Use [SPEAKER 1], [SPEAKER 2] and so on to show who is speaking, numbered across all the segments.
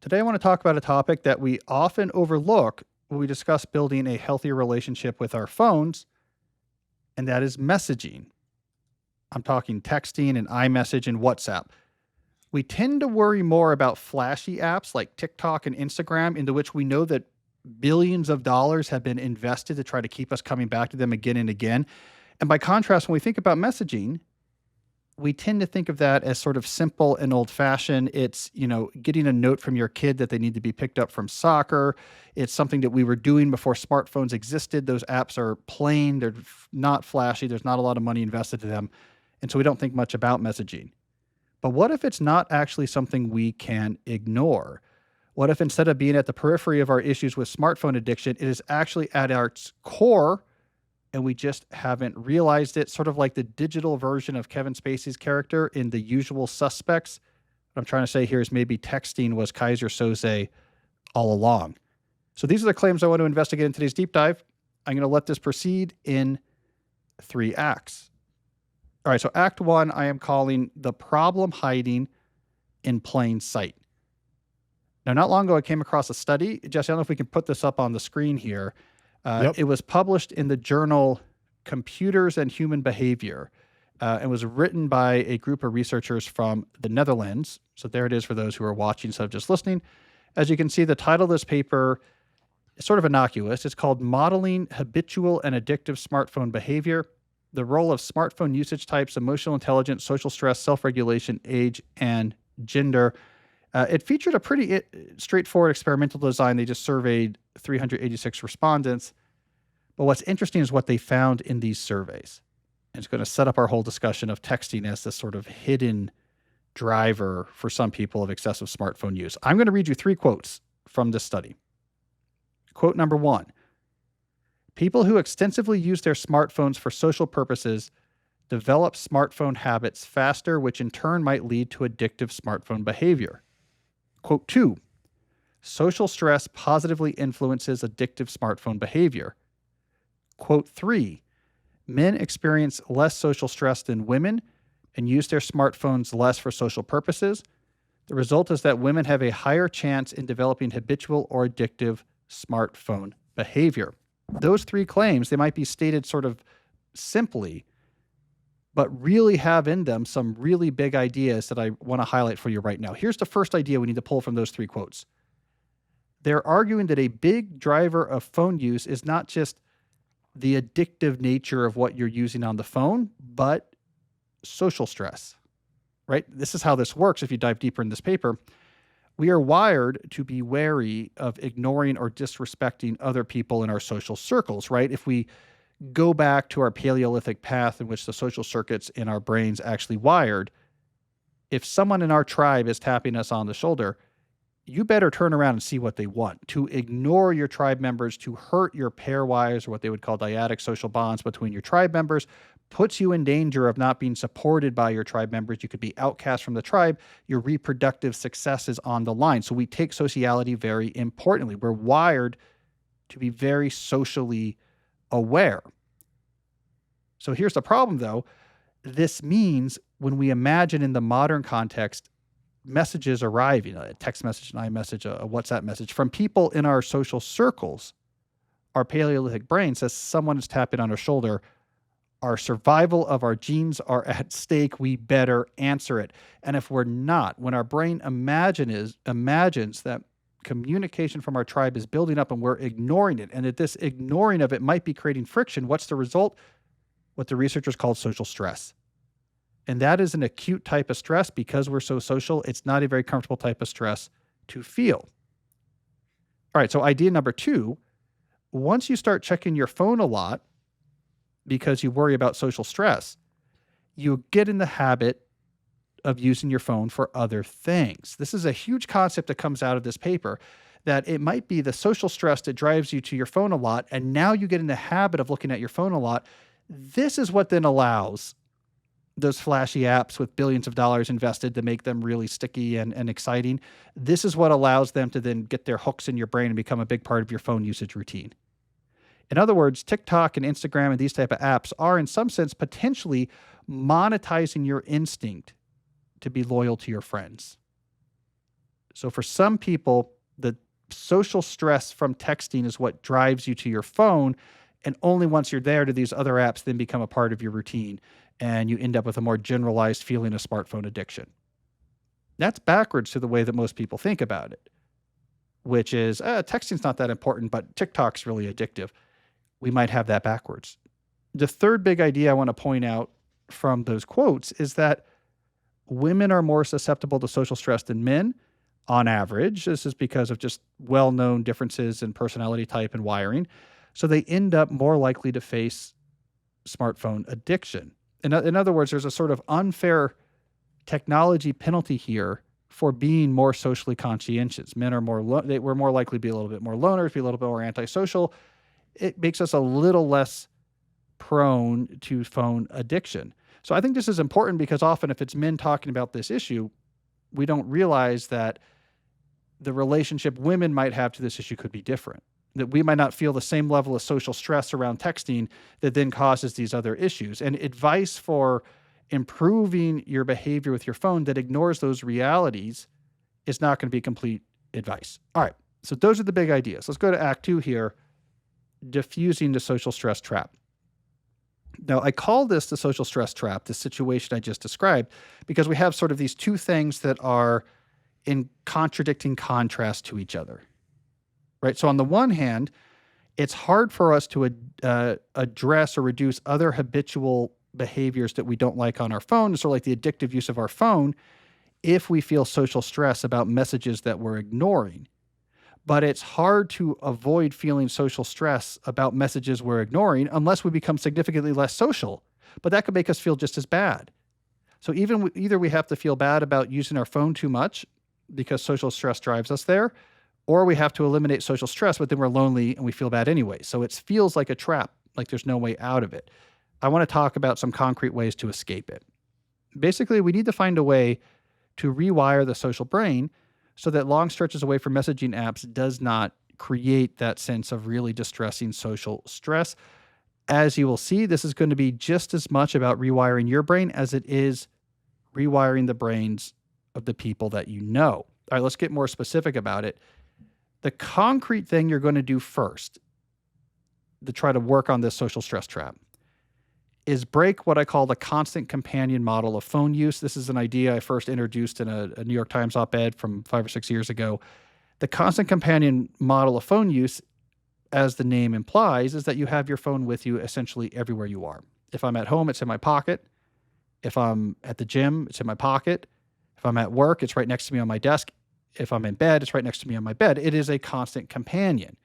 [SPEAKER 1] Today, I want to talk about a topic that we often overlook when we discuss building a healthier relationship with our phones, and that is messaging. I'm talking texting and iMessage and WhatsApp. We tend to worry more about flashy apps like TikTok and Instagram, into which we know that billions of dollars have been invested to try to keep us coming back to them again and again. And by contrast, when we think about messaging, we tend to think of that as sort of simple and old fashioned. It's, getting a note from your kid that they need to be picked up from soccer. It's something that we were doing before smartphones existed. Those apps are plain, they're not flashy, there's not a lot of money invested in them. And so we don't think much about messaging. But what if it's not actually something we can ignore? What if instead of being at the periphery of our issues with smartphone addiction, it is actually at our core and we just haven't realized it, sort of like the digital version of Kevin Spacey's character in The Usual Suspects? What I'm trying to say here is maybe texting was Kaiser Soze all along. So these are the claims I want to investigate in today's deep dive. I'm going to let this proceed in 3 acts. All right, so Act 1, I am calling the problem hiding in plain sight. Now, not long ago, I came across a study. Jesse, I don't know if we can put this up on the screen here.
[SPEAKER 2] Yep.
[SPEAKER 1] It was published in the journal Computers and Human Behavior. It was written by a group of researchers from the Netherlands. So there it is for those who are watching instead of just listening. As you can see, the title of this paper is sort of innocuous. It's called Modeling Habitual and Addictive Smartphone Behavior, the Role of Smartphone Usage Types, Emotional Intelligence, Social Stress, Self-Regulation, Age, and Gender. It featured a pretty straightforward experimental design. They just surveyed 386 respondents. But what's interesting is what they found in these surveys. And it's going to set up our whole discussion of texting as this sort of hidden driver for some people of excessive smartphone use. I'm going to read you 3 quotes from this study. Quote number 1, people who extensively use their smartphones for social purposes develop smartphone habits faster, which in turn might lead to addictive smartphone behavior. Quote 2, social stress positively influences addictive smartphone behavior. Quote 3, men experience less social stress than women and use their smartphones less for social purposes. The result is that women have a higher chance in developing habitual or addictive smartphone behavior. Those 3 claims, they might be stated sort of simply, but really have in them some really big ideas that I want to highlight for you right now. Here's the first idea we need to pull from those 3 quotes. They're arguing that a big driver of phone use is not just the addictive nature of what you're using on the phone, but social stress, right? This is how this works if you dive deeper in this paper. We are wired to be wary of ignoring or disrespecting other people in our social circles, right? If we go back to our Paleolithic path in which the social circuits in our brains actually wired, if someone in our tribe is tapping us on the shoulder, you better turn around and see what they want. To ignore your tribe members, to hurt your pairwise, or what they would call dyadic social bonds between your tribe members, puts you in danger of not being supported by your tribe members. You could be outcast from the tribe. Your reproductive success is on the line. So we take sociality very importantly. We're wired to be very socially aware. So here's the problem, though. This means when we imagine in the modern context, messages arriving, a text message, an iMessage, a WhatsApp message from people in our social circles, our Paleolithic brain says someone is tapping on our shoulder. Our survival of our genes are at stake. We better answer it. And if we're not, when our brain imagines that communication from our tribe is building up and we're ignoring it, and that this ignoring of it might be creating friction, what's the result? What the researchers called social stress. And that is an acute type of stress. Because we're so social, it's not a very comfortable type of stress to feel. All right, so idea number 2, once you start checking your phone a lot because you worry about social stress, you get in the habit of using your phone for other things. This is a huge concept that comes out of this paper, that it might be the social stress that drives you to your phone a lot, and now you get in the habit of looking at your phone a lot. This is what then allows those flashy apps with billions of dollars invested to make them really sticky and exciting. This is what allows them to then get their hooks in your brain and become a big part of your phone usage routine. In other words, TikTok and Instagram and these type of apps are in some sense potentially monetizing your instinct to be loyal to your friends. So for some people, the social stress from texting is what drives you to your phone. And only once you're there do these other apps then become a part of your routine. And you end up with a more generalized feeling of smartphone addiction. That's backwards to the way that most people think about it, which is texting's not that important, but TikTok's really addictive. We might have that backwards. The third big idea I want to point out from those quotes is that women are more susceptible to social stress than men on average. This is because of just well-known differences in personality type and wiring. So they end up more likely to face smartphone addiction. In other words, there's a sort of unfair technology penalty here for being more socially conscientious. Men are we're more likely to be a little bit more loners, be a little bit more antisocial. It makes us a little less prone to phone addiction. So I think this is important because often if it's men talking about this issue, we don't realize that the relationship women might have to this issue could be different. That we might not feel the same level of social stress around texting that then causes these other issues. And advice for improving your behavior with your phone that ignores those realities is not going to be complete advice. All right. So those are the big ideas. Let's go to Act 2 here, diffusing the social stress trap. Now, I call this the social stress trap, the situation I just described, because we have sort of these two things that are in contradicting contrast to each other, right? So on the one hand, it's hard for us to address or reduce other habitual behaviors that we don't like on our phone, so like the addictive use of our phone, if we feel social stress about messages that we're ignoring. But it's hard to avoid feeling social stress about messages we're ignoring unless we become significantly less social. But that could make us feel just as bad. So either we have to feel bad about using our phone too much because social stress drives us there, or we have to eliminate social stress, but then we're lonely and we feel bad anyway. So it feels like a trap, like there's no way out of it. I want to talk about some concrete ways to escape it. Basically, we need to find a way to rewire the social brain so that long stretches away from messaging apps does not create that sense of really distressing social stress. As you will see, this is going to be just as much about rewiring your brain as it is rewiring the brains of the people that you know. All right, let's get more specific about it. The concrete thing you're going to do first to try to work on this social stress trap is break what I call the constant companion model of phone use. This is an idea I first introduced in a New York Times op-ed from 5 or 6 years ago. The constant companion model of phone use, as the name implies, is that you have your phone with you essentially everywhere you are. If I'm at home, it's in my pocket. If I'm at the gym, it's in my pocket. If I'm at work, it's right next to me on my desk. If I'm in bed, it's right next to me on my bed. It is a constant companion.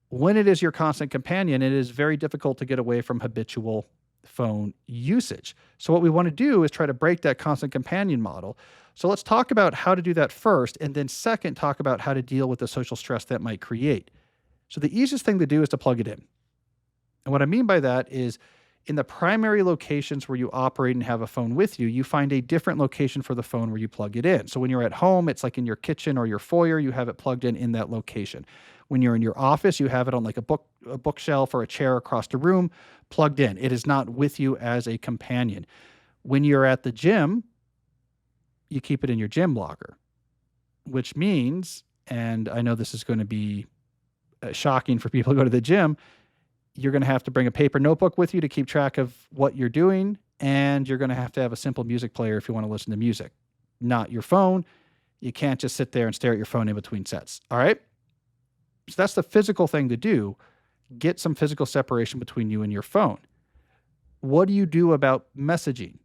[SPEAKER 1] When it is your constant companion, it is very difficult to get away from habitual phone usage. So what we want to do is try to break that constant companion model. So let's talk about how to do that first, and then second, talk about how to deal with the social stress that might create. So the easiest thing to do is to plug it in. And what I mean by that is in the primary locations where you operate and have a phone with you, you find a different location for the phone where you plug it in. So when you're at home, it's like in your kitchen or your foyer, you have it plugged in that location. When you're in your office, you have it on like a bookshelf or a chair across the room, plugged in. It is not with you as a companion. When you're at the gym, you keep it in your gym locker, which means, and I know this is going to be shocking for people who go to the gym, you're going to have to bring a paper notebook with you to keep track of what you're doing, and you're going to have a simple music player if you want to listen to music, not your phone. You can't just sit there and stare at your phone in between sets. All right? So that's the physical thing to do. Get some physical separation between you and your phone. What do you do about messaging?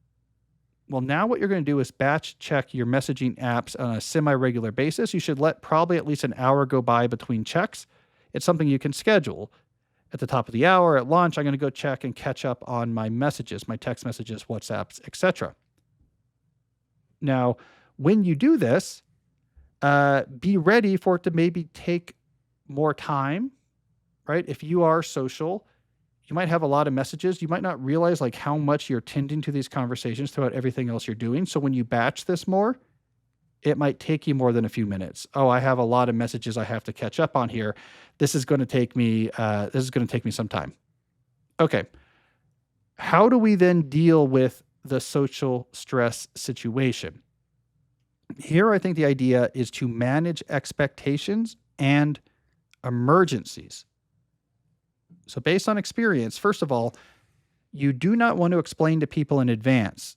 [SPEAKER 1] Well, now what you're going to do is batch check your messaging apps on a semi-regular basis. You should let probably at least an hour go by between checks. It's something you can schedule. At the top of the hour, at lunch, I'm going to go check and catch up on my messages, my text messages, WhatsApps, etc. Now, when you do this, be ready for it to maybe take more time, right? If you are social, you might have a lot of messages. You might not realize like how much you're tending to these conversations throughout everything else you're doing. So when you batch this more, it might take you more than a few minutes. Oh, I have a lot of messages I have to catch up on here. This is going to take me some time. Okay. How do we then deal with the social stress situation? Here, I think the idea is to manage expectations and emergencies. So, based on experience, first of all, you do not want to explain to people in advance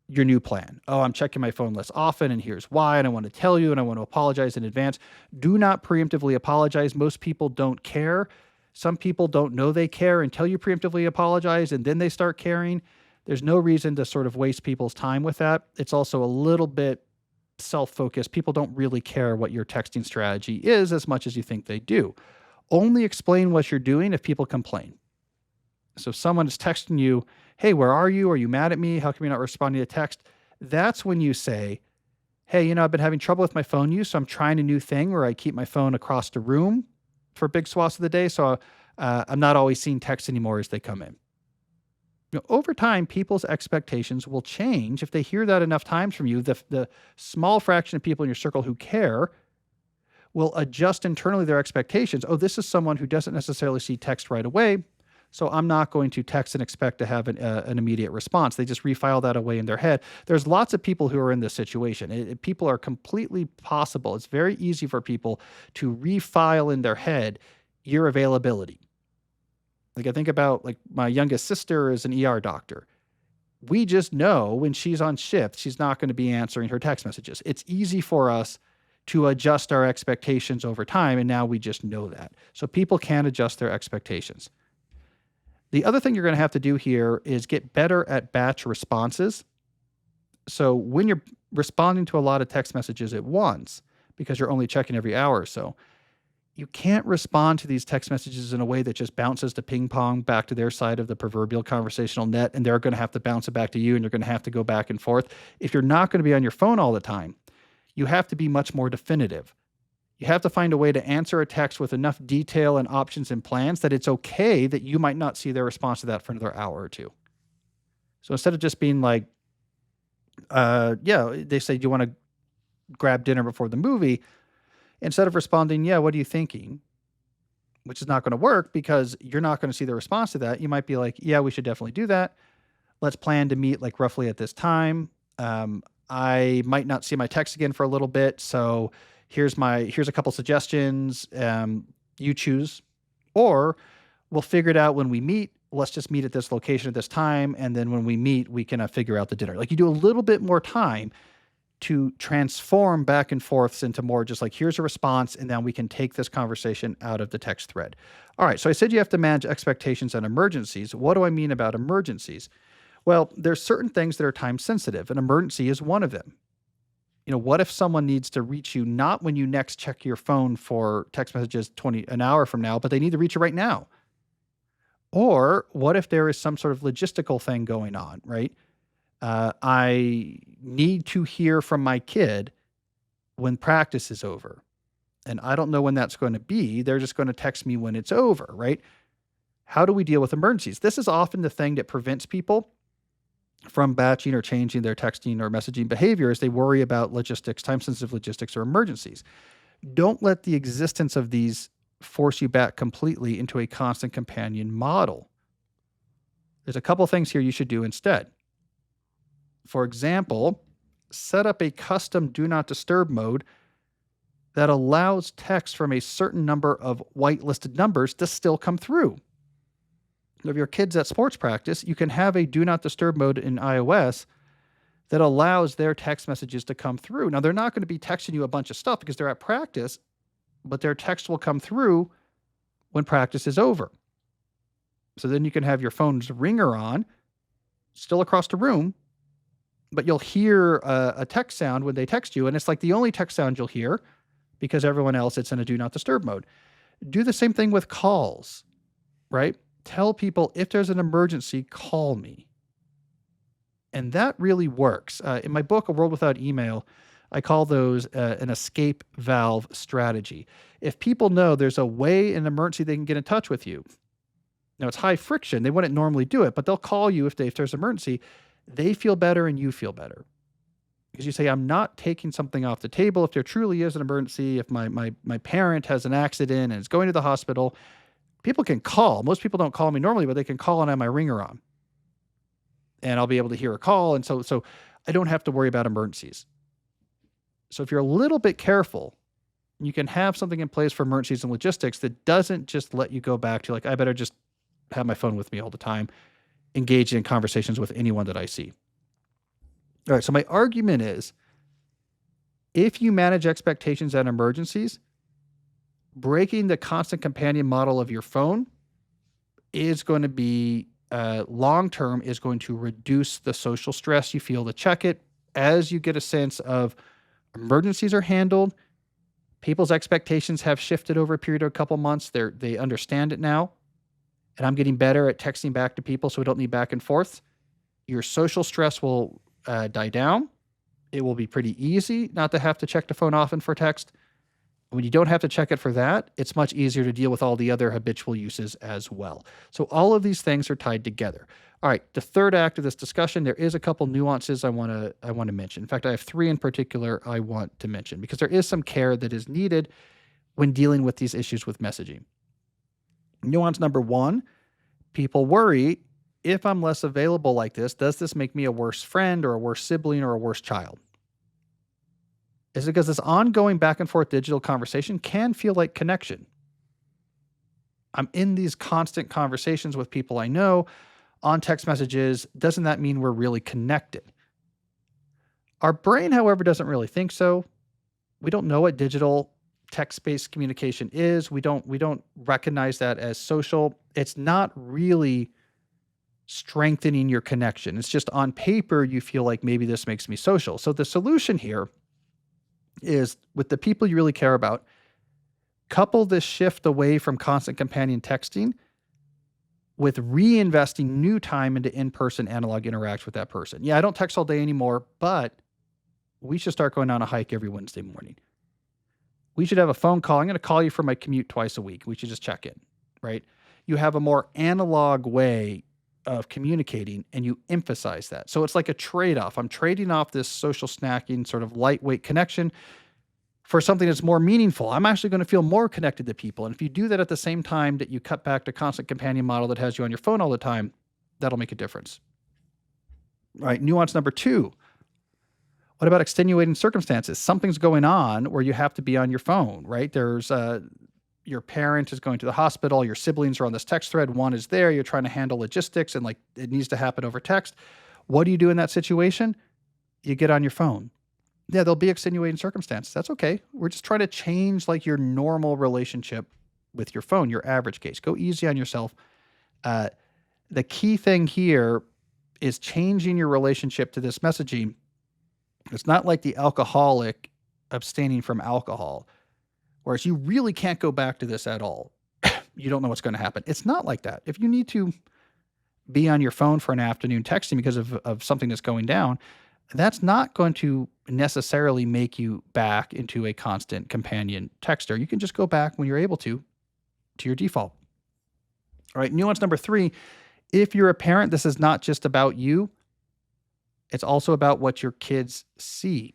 [SPEAKER 1] your new plan. Oh, I'm checking my phone less often, and here's why. And I want to tell you, and I want to apologize in advance. Do not preemptively apologize. Most people don't care. Some people don't know they care until you preemptively apologize, and then they start caring. There's no reason to sort of waste people's time with that. It's also a little bit self-focused. People don't really care what your texting strategy is as much as you think they do. Only explain what you're doing if people complain. So if someone is texting you, hey, where are you? Are you mad at me? How come you're not responding to text? That's when you say, hey, I've been having trouble with my phone use, so I'm trying a new thing where I keep my phone across the room for big swaths of the day. So I'm not always seeing texts anymore as they come in. Over time, people's expectations will change. If they hear that enough times from you, the small fraction of people in your circle who care will adjust internally their expectations. Oh, this is someone who doesn't necessarily see text right away, so I'm not going to text and expect to have an immediate response. They just refile that away in their head. There's lots of people who are in this situation. People are completely possible. It's very easy for people to refile in their head your availability. Like I think about like my youngest sister is an ER doctor. We just know when she's on shift, she's not going to be answering her text messages. It's easy for us to adjust our expectations over time, and now we just know that. So people can adjust their expectations. The other thing you're going to have to do here is get better at batch responses. So when you're responding to a lot of text messages at once, because you're only checking every hour or so, you can't respond to these text messages in a way that just bounces the ping pong back to their side of the proverbial conversational net, and they're going to have to bounce it back to you, and you're going to have to go back and forth. If you're not going to be on your phone all the time, you have to be much more definitive. You have to find a way to answer a text with enough detail and options and plans that it's okay that you might not see their response to that for another hour or two. So instead of just being like, they say, do you want to grab dinner before the movie? Instead of responding, yeah, what are you thinking? Which is not going to work because you're not going to see the response to that. You might be like, yeah, we should definitely do that. Let's plan to meet like roughly at this time. I might not see my text again for a little bit. So here's a couple suggestions. You choose, or we'll figure it out when we meet. Let's just meet at this location at this time. And then when we meet, we can figure out the dinner. Like you do a little bit more time to transform back and forths into more just like, here's a response, and then we can take this conversation out of the text thread. All right, so I said you have to manage expectations and emergencies. What do I mean about emergencies? Well, there's certain things that are time sensitive. An emergency is one of them. What if someone needs to reach you not when you next check your phone for text messages an hour from now, but they need to reach you right now? Or what if there is some sort of logistical thing going on, right? I need to hear from my kid when practice is over. And I don't know when that's going to be. They're just going to text me when it's over, right? How do we deal with emergencies? This is often the thing that prevents people from batching or changing their texting or messaging behavior as they worry about logistics, time-sensitive logistics, or emergencies. Don't let the existence of these force you back completely into a constant companion model. There's a couple things here you should do instead. For example, set up a custom do not disturb mode that allows text from a certain number of whitelisted numbers to still come through. If your kid's at sports practice, you can have a do not disturb mode in iOS that allows their text messages to come through. Now, they're not going to be texting you a bunch of stuff because they're at practice, but their text will come through when practice is over. So then you can have your phone's ringer on, still across the room, but you'll hear a text sound when they text you, and it's like the only text sound you'll hear because everyone else, it's in a do not disturb mode. Do the same thing with calls, right? Tell people, if there's an emergency, call me. And that really works. In my book, A World Without Email, I call those an escape valve strategy. If people know there's a way in an emergency they can get in touch with you, now it's high friction. They wouldn't normally do it, but they'll call you if there's an emergency. They feel better and you feel better. Because you say, I'm not taking something off the table. If there truly is an emergency, if my parent has an accident and is going to the hospital, people can call. Most people don't call me normally, but they can call and I have my ringer on. And I'll be able to hear a call. And so I don't have to worry about emergencies. So if you're a little bit careful, you can have something in place for emergencies and logistics that doesn't just let you go back to like, I better just have my phone with me all the time, engaging in conversations with anyone that I see. All right. So my argument is if you manage expectations and emergencies, breaking the constant companion model of your phone is going to be long-term is going to reduce the social stress you feel to check it as you get a sense of emergencies are handled. People's expectations have shifted over a period of a couple months. They understand it now. And I'm getting better at texting back to people so we don't need back and forth. Your social stress will die down. It will be pretty easy not to have to check the phone often for text. When you don't have to check it for that, it's much easier to deal with all the other habitual uses as well. So all of these things are tied together. All right, the third act of this discussion, there is a couple nuances I want to mention. In fact, I have three in particular I want to mention because there is some care that is needed when dealing with these issues with messaging. Nuance number one, people worry, if I'm less available like this, does this make me a worse friend or a worse sibling or a worse child? Is it because this ongoing back and forth digital conversation can feel like connection? I'm in these constant conversations with people I know on text messages. Doesn't that mean we're really connected? Our brain, however, doesn't really think so. We don't know what digital text-based communication is. We don't recognize that as social. It's not really strengthening your connection. It's just on paper, you feel like maybe this makes me social. So the solution here is with the people you really care about, couple this shift away from constant companion texting with reinvesting new time into in-person analog interaction with that person. Yeah, I don't text all day anymore, but we should start going on a hike every Wednesday morning. We should have a phone call. I'm going to call you for my commute twice a week. We should just check in, right? You have a more analog way of communicating and you emphasize that. So it's like a trade-off. I'm trading off this social snacking sort of lightweight connection for something that's more meaningful. I'm actually going to feel more connected to people. And if you do that at the same time that you cut back to constant companion model that has you on your phone all the time, that'll make a difference. All right. Nuance number two. What about extenuating circumstances? Something's going on where you have to be on your phone, right? There's your parent is going to the hospital, your siblings are on this text thread, one is there, you're trying to handle logistics and like it needs to happen over text. What do you do in that situation? You get on your phone. Yeah, there'll be extenuating circumstances. That's okay. We're just trying to change like your normal relationship with your phone, your average case. Go easy on yourself. The key thing here is changing your relationship to this messaging. It's not like the alcoholic abstaining from alcohol, whereas you really can't go back to this at all. You don't know what's going to happen. It's not like that. If you need to be on your phone for an afternoon texting because of something that's going down, that's not going to necessarily make you back into a constant companion texter. You can just go back when you're able to your default. All right, nuance number three, if you're a parent, this is not just about you. It's also about what your kids see.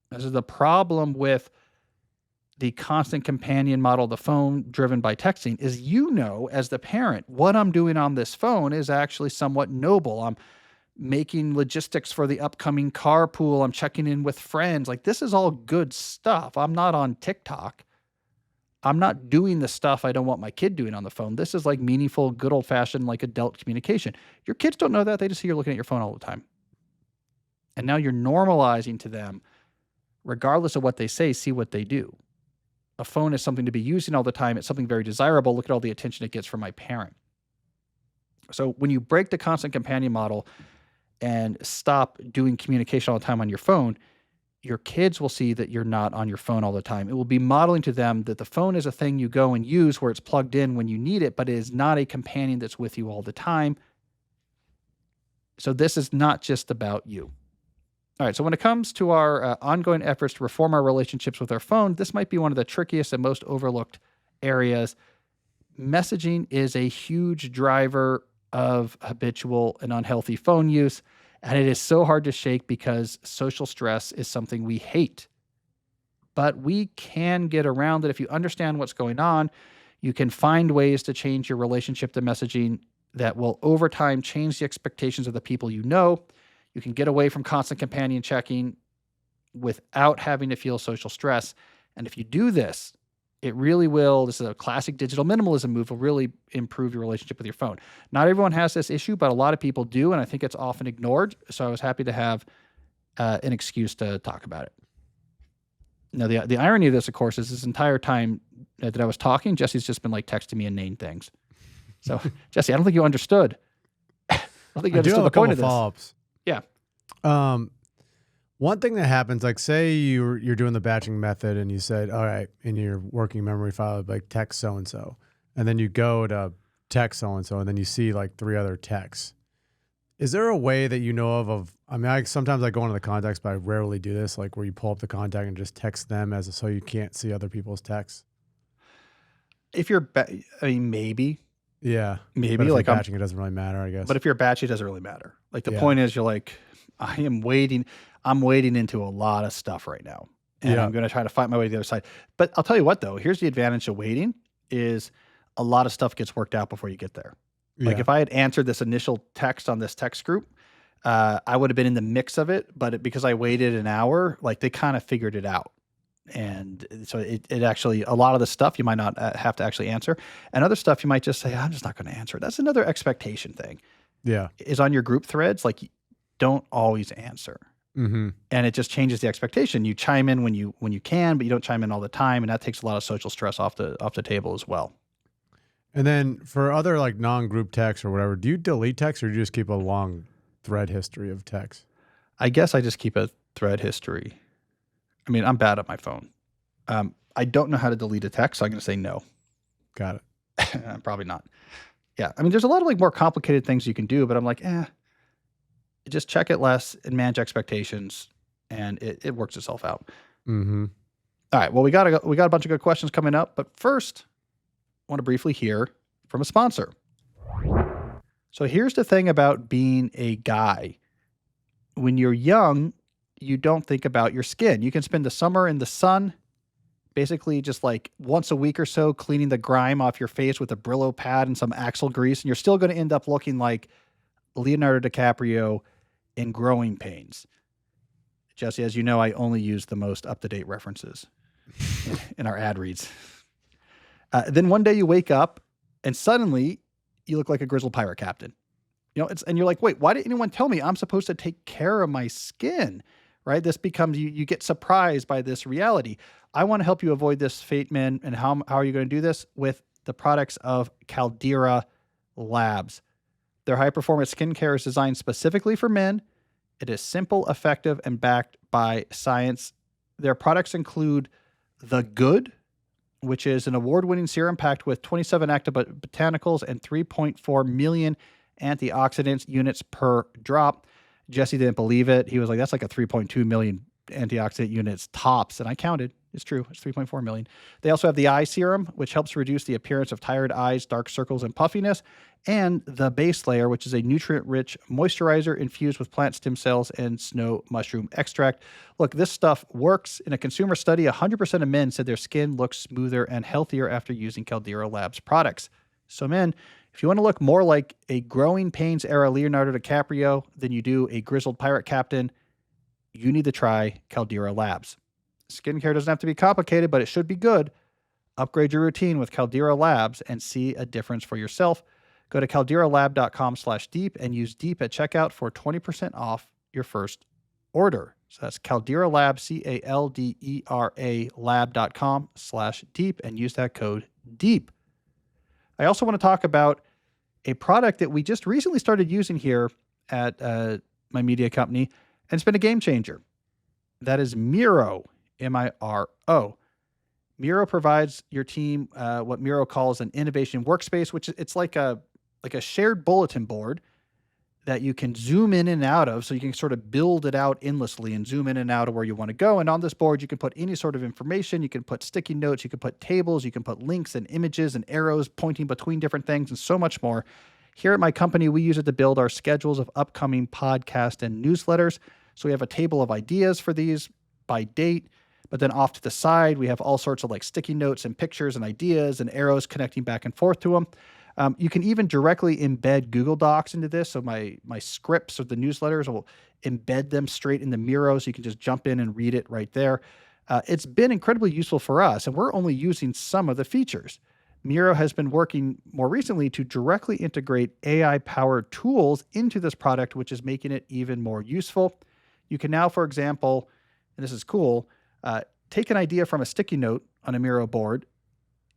[SPEAKER 1] This is the problem with the constant companion model of the phone driven by texting is, as the parent, what I'm doing on this phone is actually somewhat noble. I'm making logistics for the upcoming carpool. I'm checking in with friends. Like, this is all good stuff. I'm not on TikTok. I'm not doing the stuff I don't want my kid doing on the phone. This is like meaningful, good old fashioned, like adult communication. Your kids don't know that. They just see you're looking at your phone all the time. And now you're normalizing to them, regardless of what they say, see what they do. A phone is something to be using all the time. It's something very desirable. Look at all the attention it gets from my parent. So when you break the constant companion model and stop doing communication all the time on your phone, your kids will see that you're not on your phone all the time. It will be modeling to them that the phone is a thing you go and use where it's plugged in when you need it, but it is not a companion that's with you all the time. So this is not just about you. All right, so when it comes to our ongoing efforts to reform our relationships with our phone, this might be one of the trickiest and most overlooked areas. Messaging is a huge driver of habitual and unhealthy phone use, and it is so hard to shake because social stress is something we hate. But we can get around it if you understand what's going on. You can find ways to change your relationship to messaging that will over time change the expectations of the people you know. You can get away from constant companion checking without having to feel social stress. And if you do this, it really will. This is a classic digital minimalism move. Will really improve your relationship with your phone. Not everyone has this issue, but a lot of people do, and I think it's often ignored. So I was happy to have an excuse to talk about it. Now, the irony of this, of course, is this entire time that I was talking, Jesse's just been like texting me inane things. So, Jesse, I don't think you understood. I don't think you understood the point of this.
[SPEAKER 2] Follow-ups.
[SPEAKER 1] Yeah.
[SPEAKER 2] One thing that happens, like say you're doing the batching method and you said, all right, in your working memory file, like text so-and-so, and then you go to text so-and-so, and then you see like 3 other texts. Is there a way that you know of I mean, sometimes I go into the contacts, but I rarely do this, like where you pull up the contact and just text them so you can't see other people's texts?
[SPEAKER 1] If you're, I mean, maybe.
[SPEAKER 2] Yeah.
[SPEAKER 1] Maybe.
[SPEAKER 2] But if
[SPEAKER 1] like
[SPEAKER 2] you're batching, it doesn't really matter, I guess.
[SPEAKER 1] But if you're batching, it doesn't really matter. Like the point is you're like, I'm wading into a lot of stuff right now. And I'm going to try to fight my way to the other side. But I'll tell you what, though, here's the advantage of waiting is a lot of stuff gets worked out before you get there. Like if I had answered this initial text on this text group, I would have been in the mix of it. But because I waited an hour, like they kind of figured it out. And so it actually, a lot of the stuff you might not have to actually answer. And other stuff you might just say, I'm just not going to answer it. That's another expectation thing.
[SPEAKER 2] Yeah.
[SPEAKER 1] Is on your group threads, like don't always answer.
[SPEAKER 2] Mm-hmm.
[SPEAKER 1] And it just changes the expectation. You chime in when you can, but you don't chime in all the time. And that takes a lot of social stress off the table as well.
[SPEAKER 2] And then for other like non-group text or whatever, do you delete text or do you just keep a long thread history of text?
[SPEAKER 1] I guess I just keep a thread history. I mean, I'm bad at my phone. I don't know how to delete a text, so I'm going to say no.
[SPEAKER 2] Got it.
[SPEAKER 1] Probably not. Yeah. I mean, there's a lot of like more complicated things you can do, but I'm like, just check it less and manage expectations, and it works itself out.
[SPEAKER 2] Mm-hmm.
[SPEAKER 1] All right. Well, we got a bunch of good questions coming up, but first, I want to briefly hear from a sponsor. So here's the thing about being a guy. When you're young, you don't think about your skin. You can spend the summer in the sun, basically just like once a week or so, cleaning the grime off your face with a Brillo pad and some Axle grease, and you're still going to end up looking like Leonardo DiCaprio in Growing Pains. Jesse, as you know, I only use the most up-to-date references in our ad reads. Then one day you wake up and suddenly you look like a grizzled pirate captain. And you're like, wait, why didn't anyone tell me I'm supposed to take care of my skin? Right? This becomes, you get surprised by this reality. I want to help you avoid this fate, man. And how are you going to do this? With the products of Caldera Labs. Their high-performance skincare is designed specifically for men. It is simple, effective, and backed by science. Their products include The Good, which is an award-winning serum packed with 27 active botanicals and 3.4 million antioxidants units per drop. Jesse didn't believe it. He was like, that's like a 3.2 million antioxidant units tops. And I counted. It's true. It's 3.4 million. They also have the eye serum, which helps reduce the appearance of tired eyes, dark circles, and puffiness. And the base layer, which is a nutrient-rich moisturizer infused with plant stem cells and snow mushroom extract. Look, this stuff works. In a consumer study, 100% of men said their skin looks smoother and healthier after using Caldera Labs products. So men, if you want to look more like a Growing Pains era Leonardo DiCaprio than you do a grizzled pirate captain, you need to try Caldera Labs. Skincare doesn't have to be complicated, but it should be good. Upgrade your routine with Caldera Labs and see a difference for yourself. Go to calderalab.com/deep and use deep at checkout for 20% off your first order. So that's Caldera Lab, CALDERA lab.com/deep and use that code DEEP. I also want to talk about a product that we just recently started using here at my media company, and it's been a game changer. That is Miro, M-I-R-O. Miro provides your team what Miro calls an innovation workspace, which it's like a shared bulletin board that you can zoom in and out of, so you can sort of build it out endlessly and zoom in and out of where you want to go. And on this board, you can put any sort of information. You can put sticky notes, you can put tables, you can put links and images and arrows pointing between different things and so much more. Here at my company, we use it to build our schedules of upcoming podcasts and newsletters. So we have a table of ideas for these by date, but then off to the side, we have all sorts of like sticky notes and pictures and ideas and arrows connecting back and forth to them. You can even directly embed Google Docs into this. So my scripts or the newsletters will embed them straight into Miro, so you can just jump in and read it right there. It's been incredibly useful for us, and we're only using some of the features. Miro has been working more recently to directly integrate AI-powered tools into this product, which is making it even more useful. You can now, for example, and this is cool, take an idea from a sticky note on a Miro board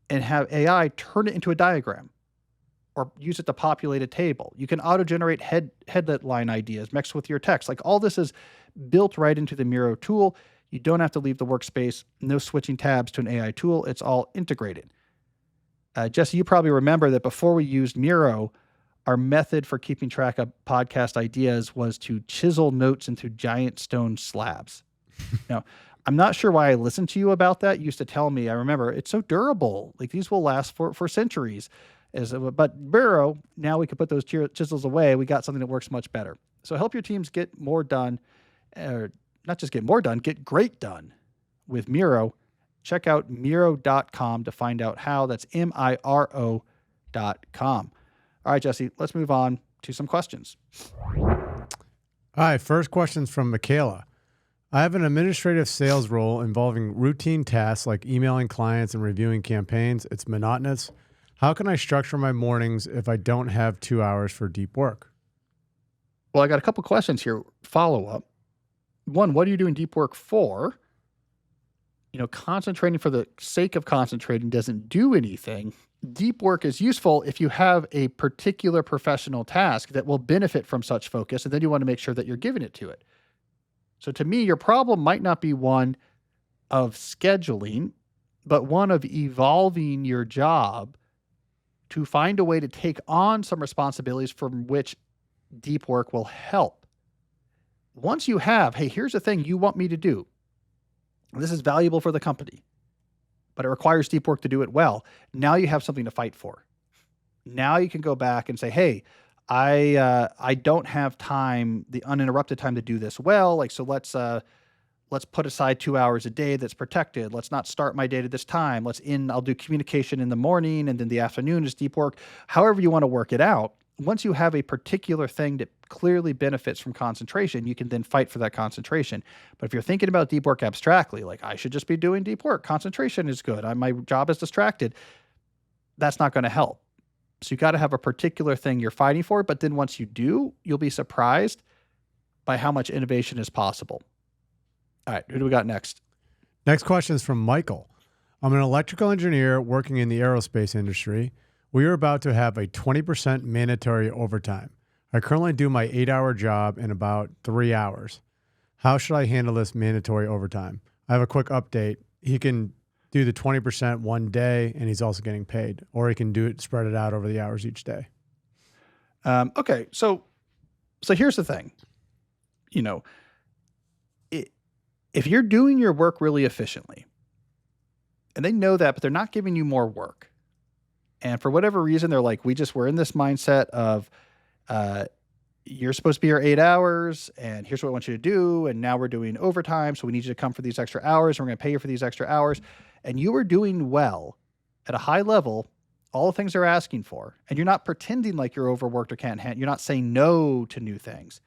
[SPEAKER 1] and have AI turn it into a diagram or use it to populate a table. You can auto-generate headline ideas mixed with your text. Like, all this is built right into the Miro tool. You don't have to leave the workspace, no switching tabs to an AI tool. It's all integrated. Jesse, you probably remember that before we used Miro, our method for keeping track of podcast ideas was to chisel notes into giant stone slabs. Now, I'm not sure why I listened to you about that. You used to tell me, I remember, it's so durable. Like, these will last for centuries. But Miro, now we can put those chisels away. We got something that works much better. So help your teams get more done, or not just get more done, get great done with Miro. Check out Miro.com to find out how. That's Miro.com. All right, Jesse, let's move on to some questions.
[SPEAKER 2] All right, first question's from Michaela. I have an administrative sales role involving routine tasks like emailing clients and reviewing campaigns. It's monotonous. How can I structure my mornings if I don't have 2 hours for deep work?
[SPEAKER 1] Well, I got a couple questions here. Follow up. One, what are you doing deep work for? Concentrating for the sake of concentrating doesn't do anything. Deep work is useful if you have a particular professional task that will benefit from such focus, and then you want to make sure that you're giving it to it. So to me, your problem might not be one of scheduling, but one of evolving your job to find a way to take on some responsibilities from which deep work will help. Once you have, hey, here's the thing you want me to do. This is valuable for the company, but it requires deep work to do it well. Now you have something to fight for. Now you can go back and say, hey, I don't have time, the uninterrupted time to do this well. Like, so let's put aside 2 hours a day that's protected. Let's not start my day at this time. I'll do communication in the morning, and then the afternoon is deep work. However you want to work it out. Once you have a particular thing that clearly benefits from concentration, you can then fight for that concentration. But if you're thinking about deep work abstractly, like, I should just be doing deep work, concentration is good, my job is distracted, that's not going to help. So you got to have a particular thing you're fighting for, but then once you do, you'll be surprised by how much innovation is possible. All right, who do we got next?
[SPEAKER 2] Next question is from Michael. I'm an electrical engineer working in the aerospace industry. We are about to have a 20% mandatory overtime. I currently do my 8-hour job in about 3 hours. How should I handle this mandatory overtime? I have a quick update. He can do the 20% one day, and he's also getting paid, or he can spread it out over the hours each day.
[SPEAKER 1] Okay, so here's the thing. If you're doing your work really efficiently, and they know that, but they're not giving you more work, and for whatever reason, they're like, we're in this mindset of, you're supposed to be here 8 hours, and here's what I want you to do, and now we're doing overtime, so we need you to come for these extra hours, and we're going to pay you for these extra hours, and you are doing well at a high level, all the things they're asking for, and you're not pretending like you're overworked or can't handle, you're not saying no to new things.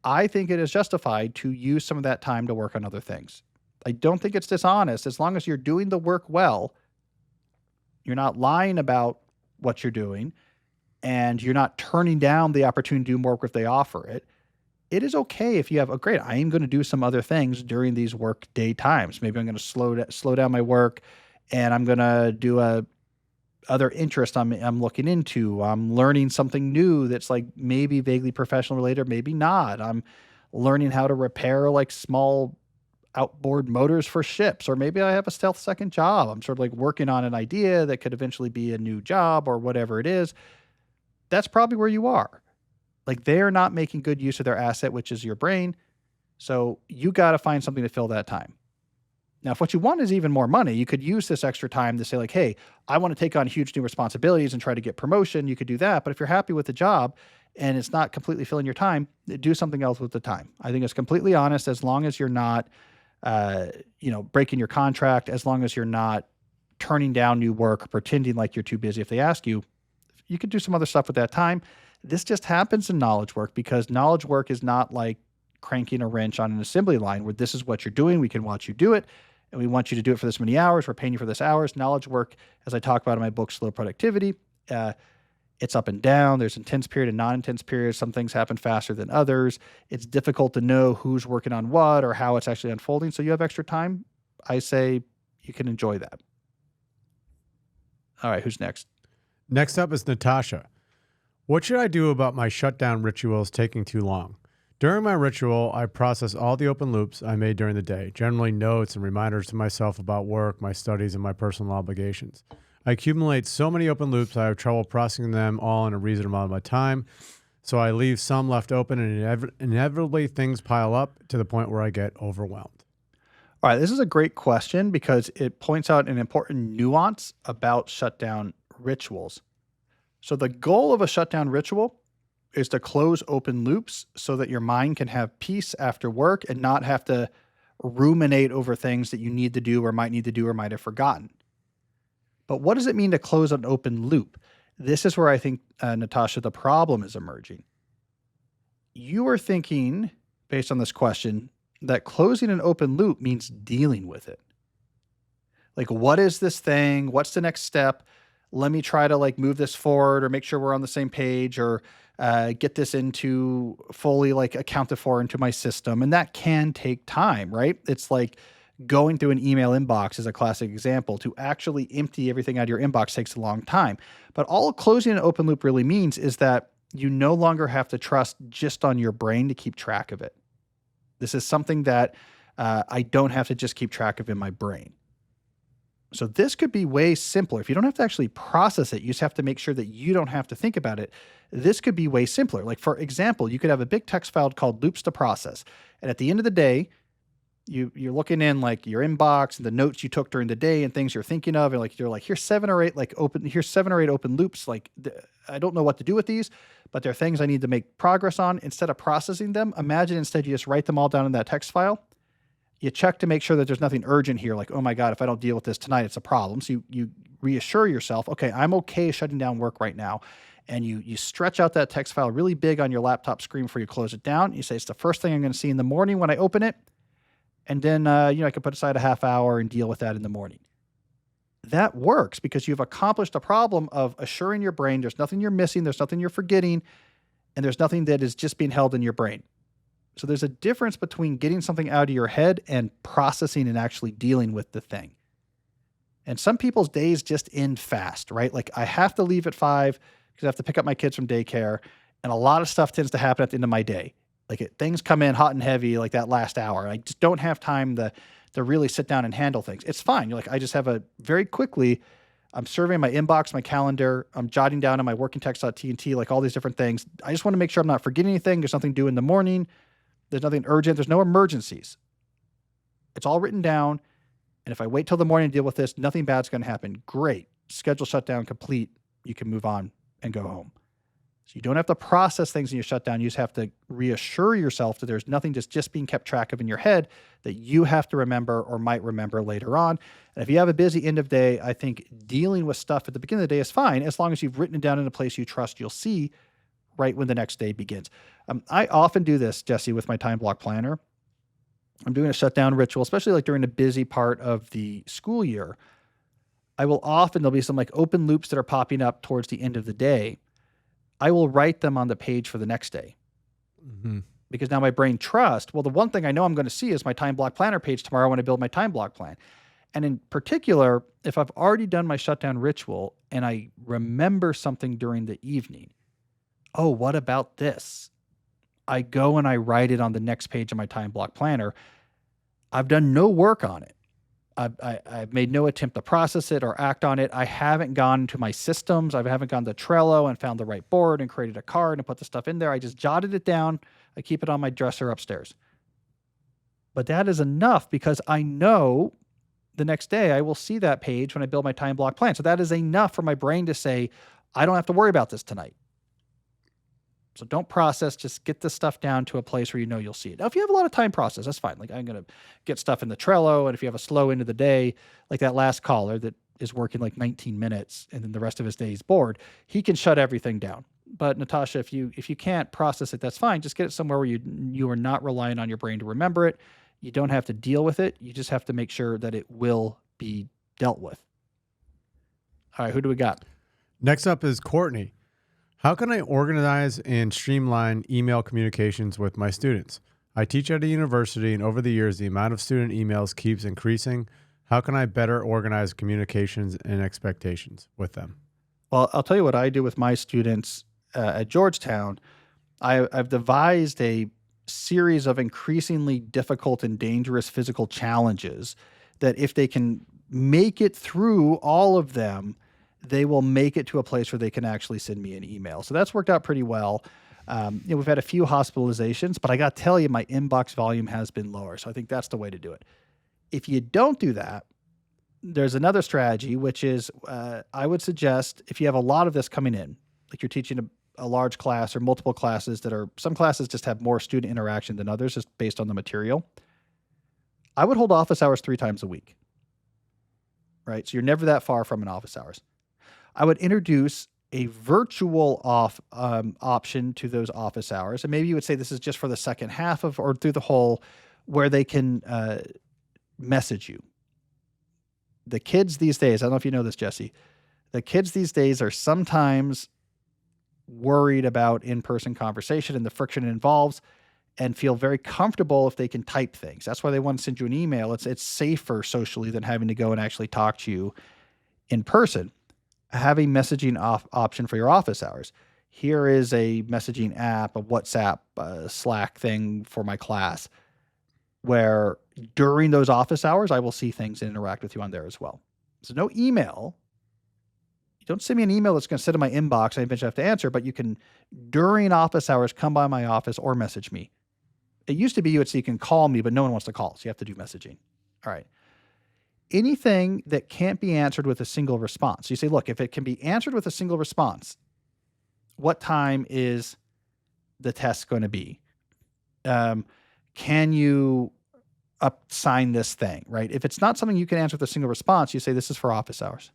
[SPEAKER 1] I think it is justified to use some of that time to work on other things. I don't think it's dishonest as long as you're doing the work well. You're not lying about what you're doing, and you're not turning down the opportunity to do more work if they offer it. It is okay if you have, great, I am going to do some other things during these work day times. Maybe I'm going to slow down my work, and I'm going to do other interest I'm looking into. I'm learning something new that's like maybe vaguely professional related, maybe not. I'm learning how to repair like small outboard motors for ships, or maybe I have a stealth second job. I'm sort of like working on an idea that could eventually be a new job or whatever it is. That's probably where you are. Like, they're not making good use of their asset, which is your brain. So you got to find something to fill that time. Now, if what you want is even more money, you could use this extra time to say like, hey, I want to take on huge new responsibilities and try to get promotion. You could do that. But if you're happy with the job and it's not completely filling your time, do something else with the time. I think it's completely honest, as long as you're not, breaking your contract, as long as you're not turning down new work, pretending like you're too busy if they ask you. You could do some other stuff with that time. This just happens in knowledge work because knowledge work is not like cranking a wrench on an assembly line where this is what you're doing. We can watch you do it, and we want you to do it for this many hours. We're paying you for this hours. Knowledge work, as I talk about in my book, Slow Productivity, it's up and down. There's intense period and non-intense periods. Some things happen faster than others. It's difficult to know who's working on what or how it's actually unfolding. So you have extra time. I say you can enjoy that. All right, who's next?
[SPEAKER 2] Next up is Natasha. What should I do about my shutdown rituals taking too long? During my ritual, I process all the open loops I made during the day, generally notes and reminders to myself about work, my studies, and my personal obligations. I accumulate so many open loops, I have trouble processing them all in a reasonable amount of time, so I leave some left open, and inevitably things pile up to the point where I get overwhelmed.
[SPEAKER 1] All right, this is a great question because it points out an important nuance about shutdown rituals. So the goal of a shutdown ritual is to close open loops so that your mind can have peace after work and not have to ruminate over things that you need to do or might need to do or might have forgotten. But what does it mean to close an open loop? This is where I think, Natasha, the problem is emerging. You are thinking, based on this question, that closing an open loop means dealing with it. Like, what is this thing? What's the next step? Let me try to move this forward or make sure we're on the same page or get this into fully accounted for into my system. And that can take time, right? It's like going through an email inbox is a classic example. To actually empty everything out of your inbox takes a long time. But all closing an open loop really means is that you no longer have to trust just on your brain to keep track of it. This is something that I don't have to just keep track of in my brain. So this could be way simpler. If you don't have to actually process it, you just have to make sure that you don't have to think about it. This could be way simpler. Like, for example, you could have a big text file called loops to process. And at the end of the day, you're looking in your inbox and the notes you took during the day and things you're thinking of. And you're here's 7 or 8 open loops. I don't know what to do with these, but they're things I need to make progress on. Instead of processing them, imagine instead you just write them all down in that text file. You check to make sure that there's nothing urgent here. Like, oh my God, if I don't deal with this tonight, it's a problem. So you reassure yourself, okay, I'm okay shutting down work right now. And you stretch out that text file really big on your laptop screen before you close it down. You say, it's the first thing I'm going to see in the morning when I open it. And then, I can put aside a half hour and deal with that in the morning. That works because you've accomplished the problem of assuring your brain there's nothing you're missing, there's nothing you're forgetting, and there's nothing that is just being held in your brain. So there's a difference between getting something out of your head and processing and actually dealing with the thing. And some people's days just end fast, right? Like, I have to leave at 5 because I have to pick up my kids from daycare. And a lot of stuff tends to happen at the end of my day. Things come in hot and heavy that last hour. I just don't have time to really sit down and handle things. It's fine. I just have very quickly, I'm surveying my inbox, my calendar. I'm jotting down on my working text.tnt, all these different things. I just want to make sure I'm not forgetting anything. There's nothing due in the morning. There's nothing urgent. There's no emergencies. It's all written down. And if I wait till the morning to deal with this, nothing bad's going to happen. Great. Schedule shutdown complete. You can move on and go home. So you don't have to process things in your shutdown. You just have to reassure yourself that there's nothing just being kept track of in your head that you have to remember or might remember later on. And if you have a busy end of day, I think dealing with stuff at the beginning of the day is fine, as long as you've written it down in a place you trust you'll see right when the next day begins. I often do this, Jesse, with my time block planner. I'm doing a shutdown ritual, especially during the busy part of the school year. There'll be some open loops that are popping up towards the end of the day. I will write them on the page for the next day. Mm-hmm. Because now my brain trusts, the one thing I know I'm going to see is my time block planner page tomorrow when I build my time block plan. And in particular, if I've already done my shutdown ritual and I remember something during the evening, oh, what about this? I go and I write it on the next page of my time block planner. I've done no work on it. I've made no attempt to process it or act on it. I haven't gone to my systems. I haven't gone to Trello and found the right board and created a card and put the stuff in there. I just jotted it down. I keep it on my dresser upstairs. But that is enough because I know the next day I will see that page when I build my time block plan. So that is enough for my brain to say, I don't have to worry about this tonight. So don't process, just get the stuff down to a place where you'll see it. Now, if you have a lot of time process, that's fine. I'm going to get stuff in the Trello, and if you have a slow end of the day, like that last caller that is working like 19 minutes and then the rest of his day he's bored, he can shut everything down. But Natasha, if you can't process it, that's fine. Just get it somewhere where you are not relying on your brain to remember it. You don't have to deal with it. You just have to make sure that it will be dealt with. All right, who do we got?
[SPEAKER 2] Next up is Courtney. How can I organize and streamline email communications with my students? I teach at a university, and over the years, the amount of student emails keeps increasing. How can I better organize communications and expectations with them?
[SPEAKER 1] Well, I'll tell you what I do with my students at Georgetown. I've devised a series of increasingly difficult and dangerous physical challenges that if they can make it through all of them, they will make it to a place where they can actually send me an email. So that's worked out pretty well. We've had a few hospitalizations, but I got to tell you, my inbox volume has been lower. So I think that's the way to do it. If you don't do that, there's another strategy, which is I would suggest if you have a lot of this coming in, like you're teaching a large class or multiple classes some classes just have more student interaction than others just based on the material. I would hold office hours 3 times a week, right? So you're never that far from an office hours. I would introduce a virtual option to those office hours. And maybe you would say this is just for the second half or through the whole, where they can message you. The kids these days, I don't know if you know this, Jesse, the kids these days are sometimes worried about in-person conversation and the friction it involves and feel very comfortable if they can type things. That's why they want to send you an email. It's safer socially than having to go and actually talk to you in person. Have a messaging option for your office hours. Here is a messaging app, a WhatsApp, Slack thing for my class, where during those office hours, I will see things and interact with you on there as well. So no email. You don't send me an email that's going to sit in my inbox and I eventually have to answer, but you can, during office hours, come by my office or message me. It used to be you can call me, but no one wants to call, so you have to do messaging. All right. Anything that can't be answered with a single response. You say, look, if it can be answered with a single response, what time is the test going to be? Can you assign this thing, right? If it's not something you can answer with a single response, you say, this is for office hours.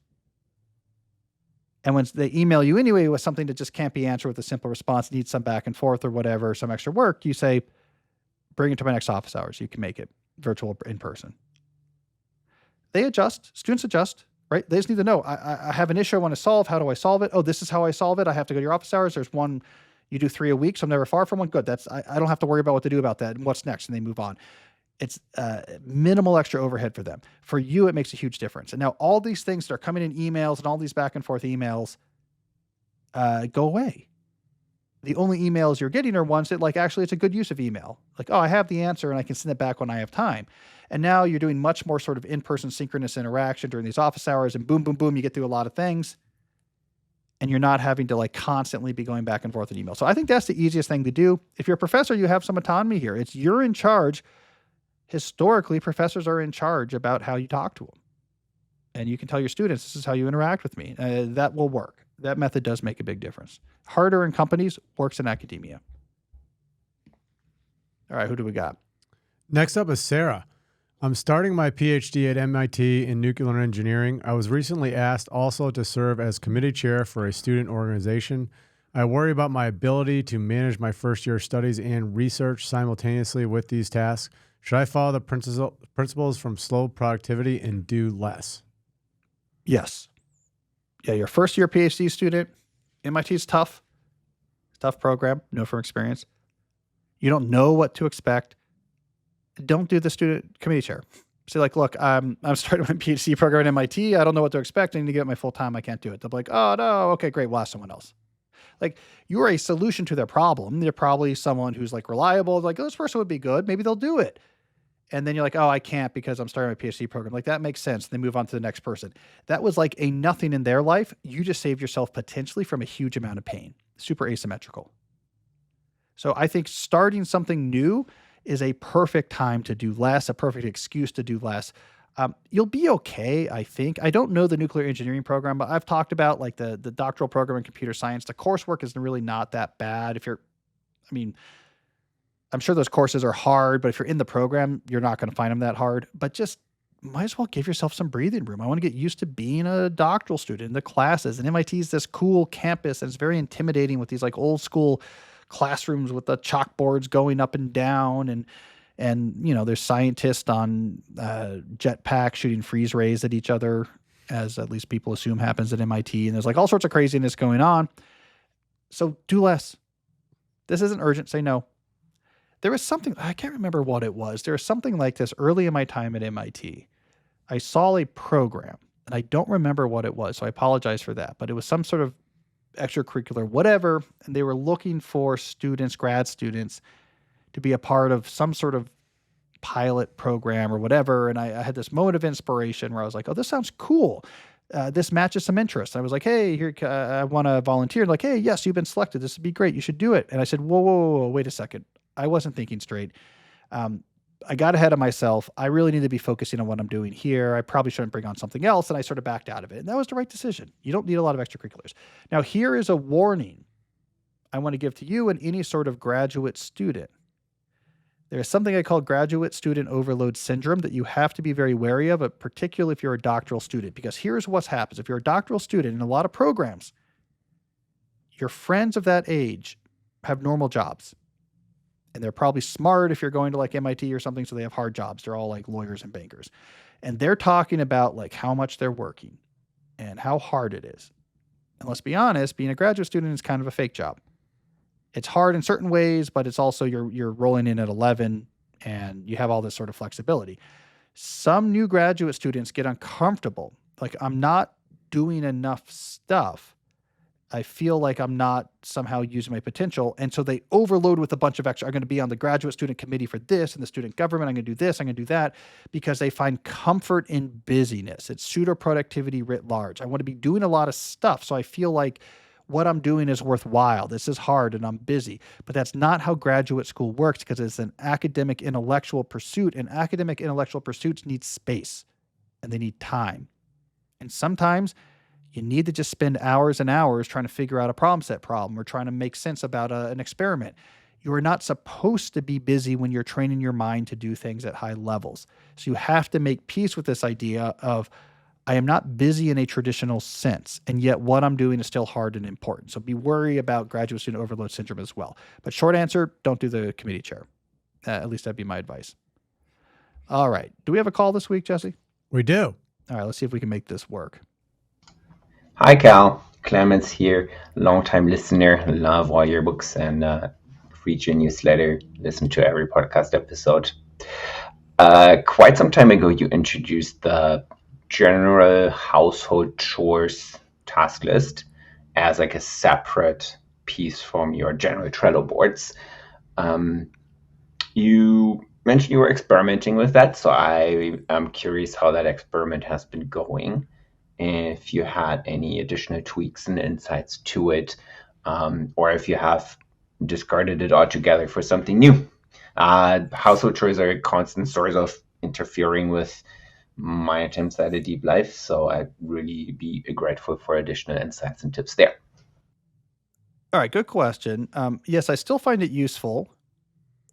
[SPEAKER 1] And when they email you anyway with something that just can't be answered with a simple response, needs some back and forth or whatever, some extra work, you say, bring it to my next office hours. You can make it virtual in person. They adjust. Students adjust, right? They just need to know, I have an issue I want to solve. How do I solve it? Oh, this is how I solve it. I have to go to your office hours. There's one, you do 3 a week, so I'm never far from one. Good. I don't have to worry about what to do about that. And what's next? And they move on. It's minimal extra overhead for them. For you, it makes a huge difference. And now all these things that are coming in emails and all these back and forth emails go away. The only emails you're getting are ones that actually it's a good use of email. Like, oh, I have the answer and I can send it back when I have time. And now you're doing much more sort of in-person synchronous interaction during these office hours and boom, boom, boom, you get through a lot of things and you're not having to constantly be going back and forth in email. So I think that's the easiest thing to do. If you're a professor, you have some autonomy here. You're in charge. Historically, professors are in charge about how you talk to them. And you can tell your students, this is how you interact with me. That will work. That method does make a big difference. Harder in companies, works in academia. All right, who do we got?
[SPEAKER 2] Next up is Sarah. I'm starting my PhD at MIT in nuclear engineering. I was recently asked also to serve as committee chair for a student organization. I worry about my ability to manage my first year studies and research simultaneously with these tasks. Should I follow the principles from slow productivity and do less?
[SPEAKER 1] Yes. Yeah, your first year PhD student, MIT is tough. Tough program, know from experience. You don't know what to expect. Don't do the student committee chair. Say look, I'm starting my PhD program at MIT. I don't know what to expect. I need to get my full time. I can't do it. They'll be like, oh no, okay, great. We'll ask someone else. You're a solution to their problem. They're probably someone who's reliable. Oh, this person would be good. Maybe they'll do it. And then you're like, oh, I can't because I'm starting my PhD program. That makes sense. They move on to the next person. That was a nothing in their life. You just saved yourself potentially from a huge amount of pain. Super asymmetrical. So I think starting something new is a perfect time to do less, a perfect excuse to do less. You'll be okay, I think. I don't know the nuclear engineering program, but I've talked about the doctoral program in computer science. The coursework is really not that bad. I'm sure those courses are hard, but if you're in the program, you're not going to find them that hard. But just might as well give yourself some breathing room. I want to get used to being a doctoral student in the classes. And MIT is this cool campus, and it's very intimidating with these like old school classrooms with the chalkboards going up and down, and there's scientists on jetpacks shooting freeze rays at each other, as at least people assume happens at MIT. And there's like all sorts of craziness going on. So do less. This isn't urgent. Say no. There was something, I can't remember what it was. There was something like this early in my time at MIT. I saw a program, and I don't remember what it was, so I apologize for that. But it was some sort of extracurricular, whatever, and they were looking for students, grad students, to be a part of some sort of pilot program or whatever. And I had this moment of inspiration where I was like, oh, this sounds cool. This matches some interest. I was like, hey, here, I want to volunteer. Like, hey, yes, you've been selected. This would be great. You should do it. And I said, whoa, wait a second. I wasn't thinking straight. I got ahead of myself. I really need to be focusing on what I'm doing here. I probably shouldn't bring on something else. And I sort of backed out of it. And that was the right decision. You don't need a lot of extracurriculars. Now, here is a warning I want to give to you and any sort of graduate student. There is something I call graduate student overload syndrome that you have to be very wary of, particularly if you're a doctoral student, because here's what happens. If you're a doctoral student in a lot of programs, your friends of that age have normal jobs. And they're probably smart if you're going to like MIT or something, so they have hard jobs. They're all like lawyers and bankers. And they're talking about like how much they're working and how hard it is. And let's be honest, being a graduate student is kind of a fake job. It's hard in certain ways, but it's also you're rolling in at 11 and you have all this sort of flexibility. Some new graduate students get uncomfortable. Like, I'm not doing enough stuff. I feel like I'm not somehow using my potential. And so they overload with a bunch of extra. I'm going to be on the graduate student committee for this and the student government. I'm going to do this. I'm going to do that, because they find comfort in busyness. It's pseudo productivity writ large. I want to be doing a lot of stuff. So I feel like what I'm doing is worthwhile. This is hard and I'm busy, but that's not how graduate school works, because it's an academic intellectual pursuit, and academic intellectual pursuits need space and they need time. And sometimes you need to just spend hours and hours trying to figure out a problem set problem or trying to make sense about an experiment. You are not supposed to be busy when you're training your mind to do things at high levels. So you have to make peace with this idea of, I am not busy in a traditional sense, and yet what I'm doing is still hard and important. So be worried about graduate student overload syndrome as well. But short answer, don't do the committee chair. At least that'd be my advice. All right. Do we have a call this week, Jesse?
[SPEAKER 2] We do.
[SPEAKER 1] All right. Let's see if we can make this work.
[SPEAKER 3] Hi, Cal. Clemens here, longtime listener, love all your books and read your newsletter, listen to every podcast episode. Quite some time ago, you introduced the general household chores task list as like a separate piece from your general Trello boards. You mentioned you were experimenting with that, so I am curious how that experiment has been going. If you had any additional tweaks and insights to it, or if you have discarded it altogether for something new. Household chores are a constant source of interfering with my attempts at a deep life, so I'd really be grateful for additional insights and tips there.
[SPEAKER 1] All right, good question. Yes, I still find it useful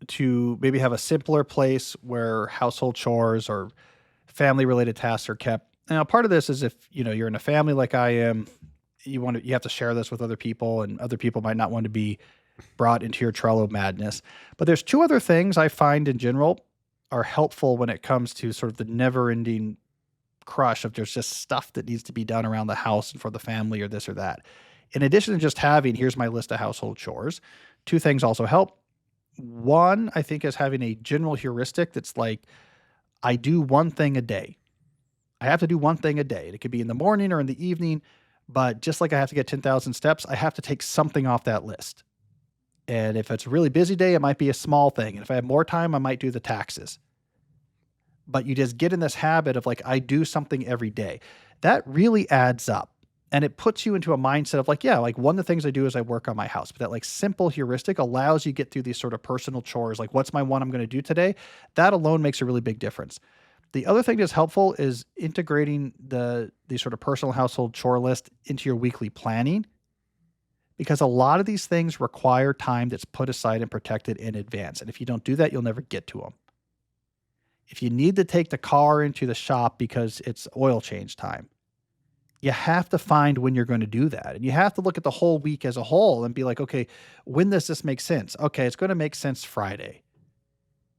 [SPEAKER 1] to maybe have a simpler place where household chores or family-related tasks are kept. Now, part of this is if you're in a family like I am, you have to share this with other people, and other people might not want to be brought into your Trello madness. But there's two other things I find in general are helpful when it comes to sort of the never-ending crush of there's just stuff that needs to be done around the house and for the family or this or that. In addition to just having, here's my list of household chores, two things also help. One, I think, is having a general heuristic that's like, I do one thing a day. I have to do one thing a day. It could be in the morning or in the evening, but just like I have to get 10,000 steps, I have to take something off that list. And if it's a really busy day, it might be a small thing. And if I have more time, I might do the taxes. But you just get in this habit of like, I do something every day. That really adds up. And it puts you into a mindset of like, yeah, like one of the things I do is I work on my house. But that like simple heuristic allows you to get through these sort of personal chores. Like, what's my one I'm going to do today? That alone makes a really big difference. The other thing that's helpful is integrating the sort of personal household chore list into your weekly planning, because a lot of these things require time that's put aside and protected in advance. And if you don't do that, you'll never get to them. if you need to take the car into the shop because it's oil change time, you have to find when you're going to do that. And you have to look at the whole week as a whole and be like, okay, when does this make sense? Okay, it's going to make sense Friday.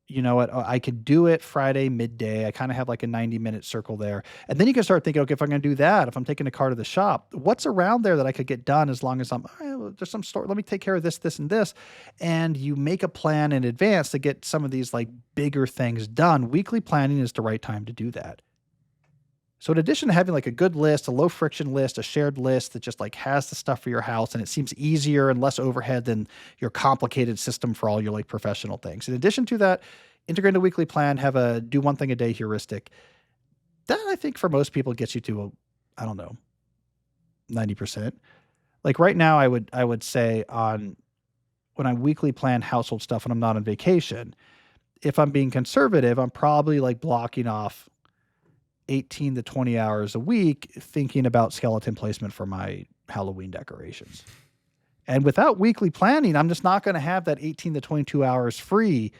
[SPEAKER 1] You know what? I could do it Friday midday. I kind of have like a 90-minute circle there. And then you can start thinking, okay, if I'm going to do that, if I'm taking the car to the shop, what's around there that I could get done as long as there's some store, let me take care of this, this, and this. And you make a plan in advance to get some of these like bigger things done. Weekly planning is the right time to do that. So in addition to having like a good list, a low friction list, a shared list that just like has the stuff for your house and it seems easier and less overhead than your complicated system for all your like professional things. In addition to that, integrate a weekly plan, have a do one thing a day heuristic. That I think for most people gets you to, 90%. Like right now, I would say when I weekly plan household stuff when I'm not on vacation, if I'm being conservative, I'm probably like blocking off 18 to 20 hours a week thinking about skeleton placement for my Halloween decorations. And without weekly planning, I'm just not going to have that 18 to 22 hours free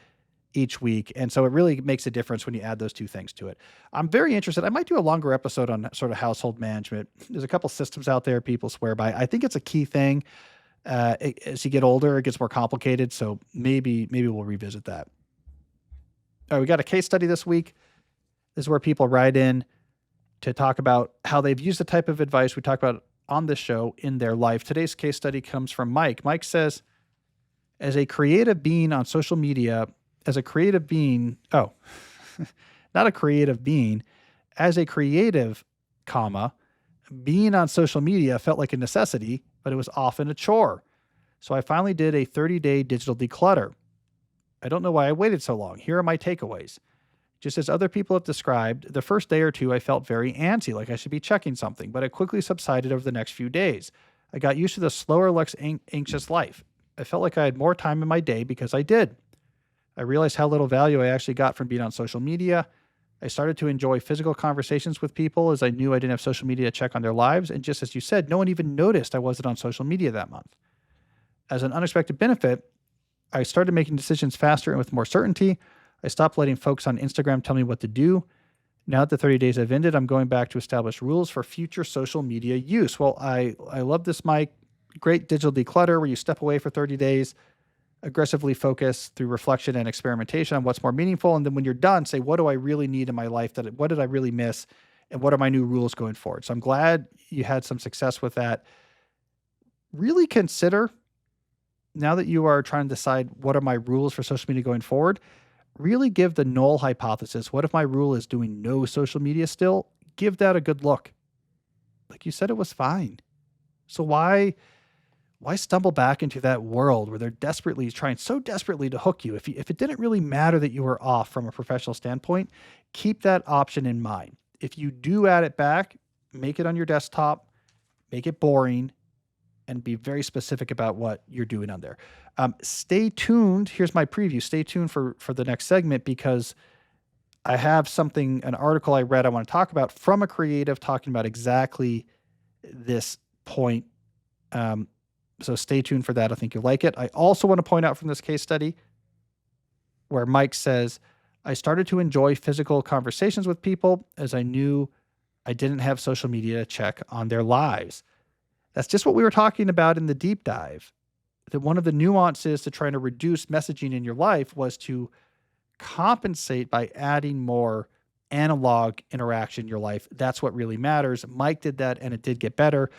[SPEAKER 1] each week. And so it really makes a difference when you add those two things to it. I'm very interested. I might do a longer episode on sort of household management. There's a couple systems out there people swear by. I think it's a key thing. As you get older, it gets more complicated. So maybe we'll revisit that. All right, we got a case study this week. This is where people write in to talk about how they've used the type of advice we talk about on this show in their life. Today's case study comes from Mike. Mike says, as a creative being on social media, as a creative being, not a creative being, as a creative, being on social media felt like a necessity, but it was often a chore. So I finally did a 30-day digital declutter. I don't know why I waited so long. Here are my takeaways. Just as other people have described, the first day or two I felt very antsy, like I should be checking something, but it quickly subsided over the next few days. I got used to the slower, less anxious life. I felt like I had more time in my day because I did. I realized how little value I actually got from being on social media. I started to enjoy physical conversations with people as I knew I didn't have social media to check on their lives. And just as you said, no one even noticed I wasn't on social media that month. As an unexpected benefit, I started making decisions faster and with more certainty. I stopped letting folks on Instagram tell me what to do. Now that the 30 days have ended, I'm going back to establish rules for future social media use. Well, I love this, Mike. Great digital declutter where you step away for 30 days, aggressively focus through reflection and experimentation on what's more meaningful. And then when you're done, say, what do I really need in my life? What did I really miss? And what are my new rules going forward? So I'm glad you had some success with that. Really consider, now that you are trying to decide what are my rules for social media going forward, really give the null hypothesis. What if my rule is doing no social media still? Give that a good look. Like you said, it was fine. So why stumble back into that world where they're trying so desperately to hook you? If it didn't really matter that you were off from a professional standpoint, keep that option in mind. If you do add it back, make it on your desktop, make it boring, and be very specific about what you're doing on there. Stay tuned. Here's my preview. Stay tuned for the next segment because I have an article I read I want to talk about from a creative talking about exactly this point. So stay tuned for that. I think you'll like it. I also want to point out from this case study where Mike says, I started to enjoy physical conversations with people as I knew I didn't have social media to check on their lives. That's just what we were talking about in the deep dive. That one of the nuances to trying to reduce messaging in your life was to compensate by adding more analog interaction in your life. That's what really matters. Mike did that and it did get better.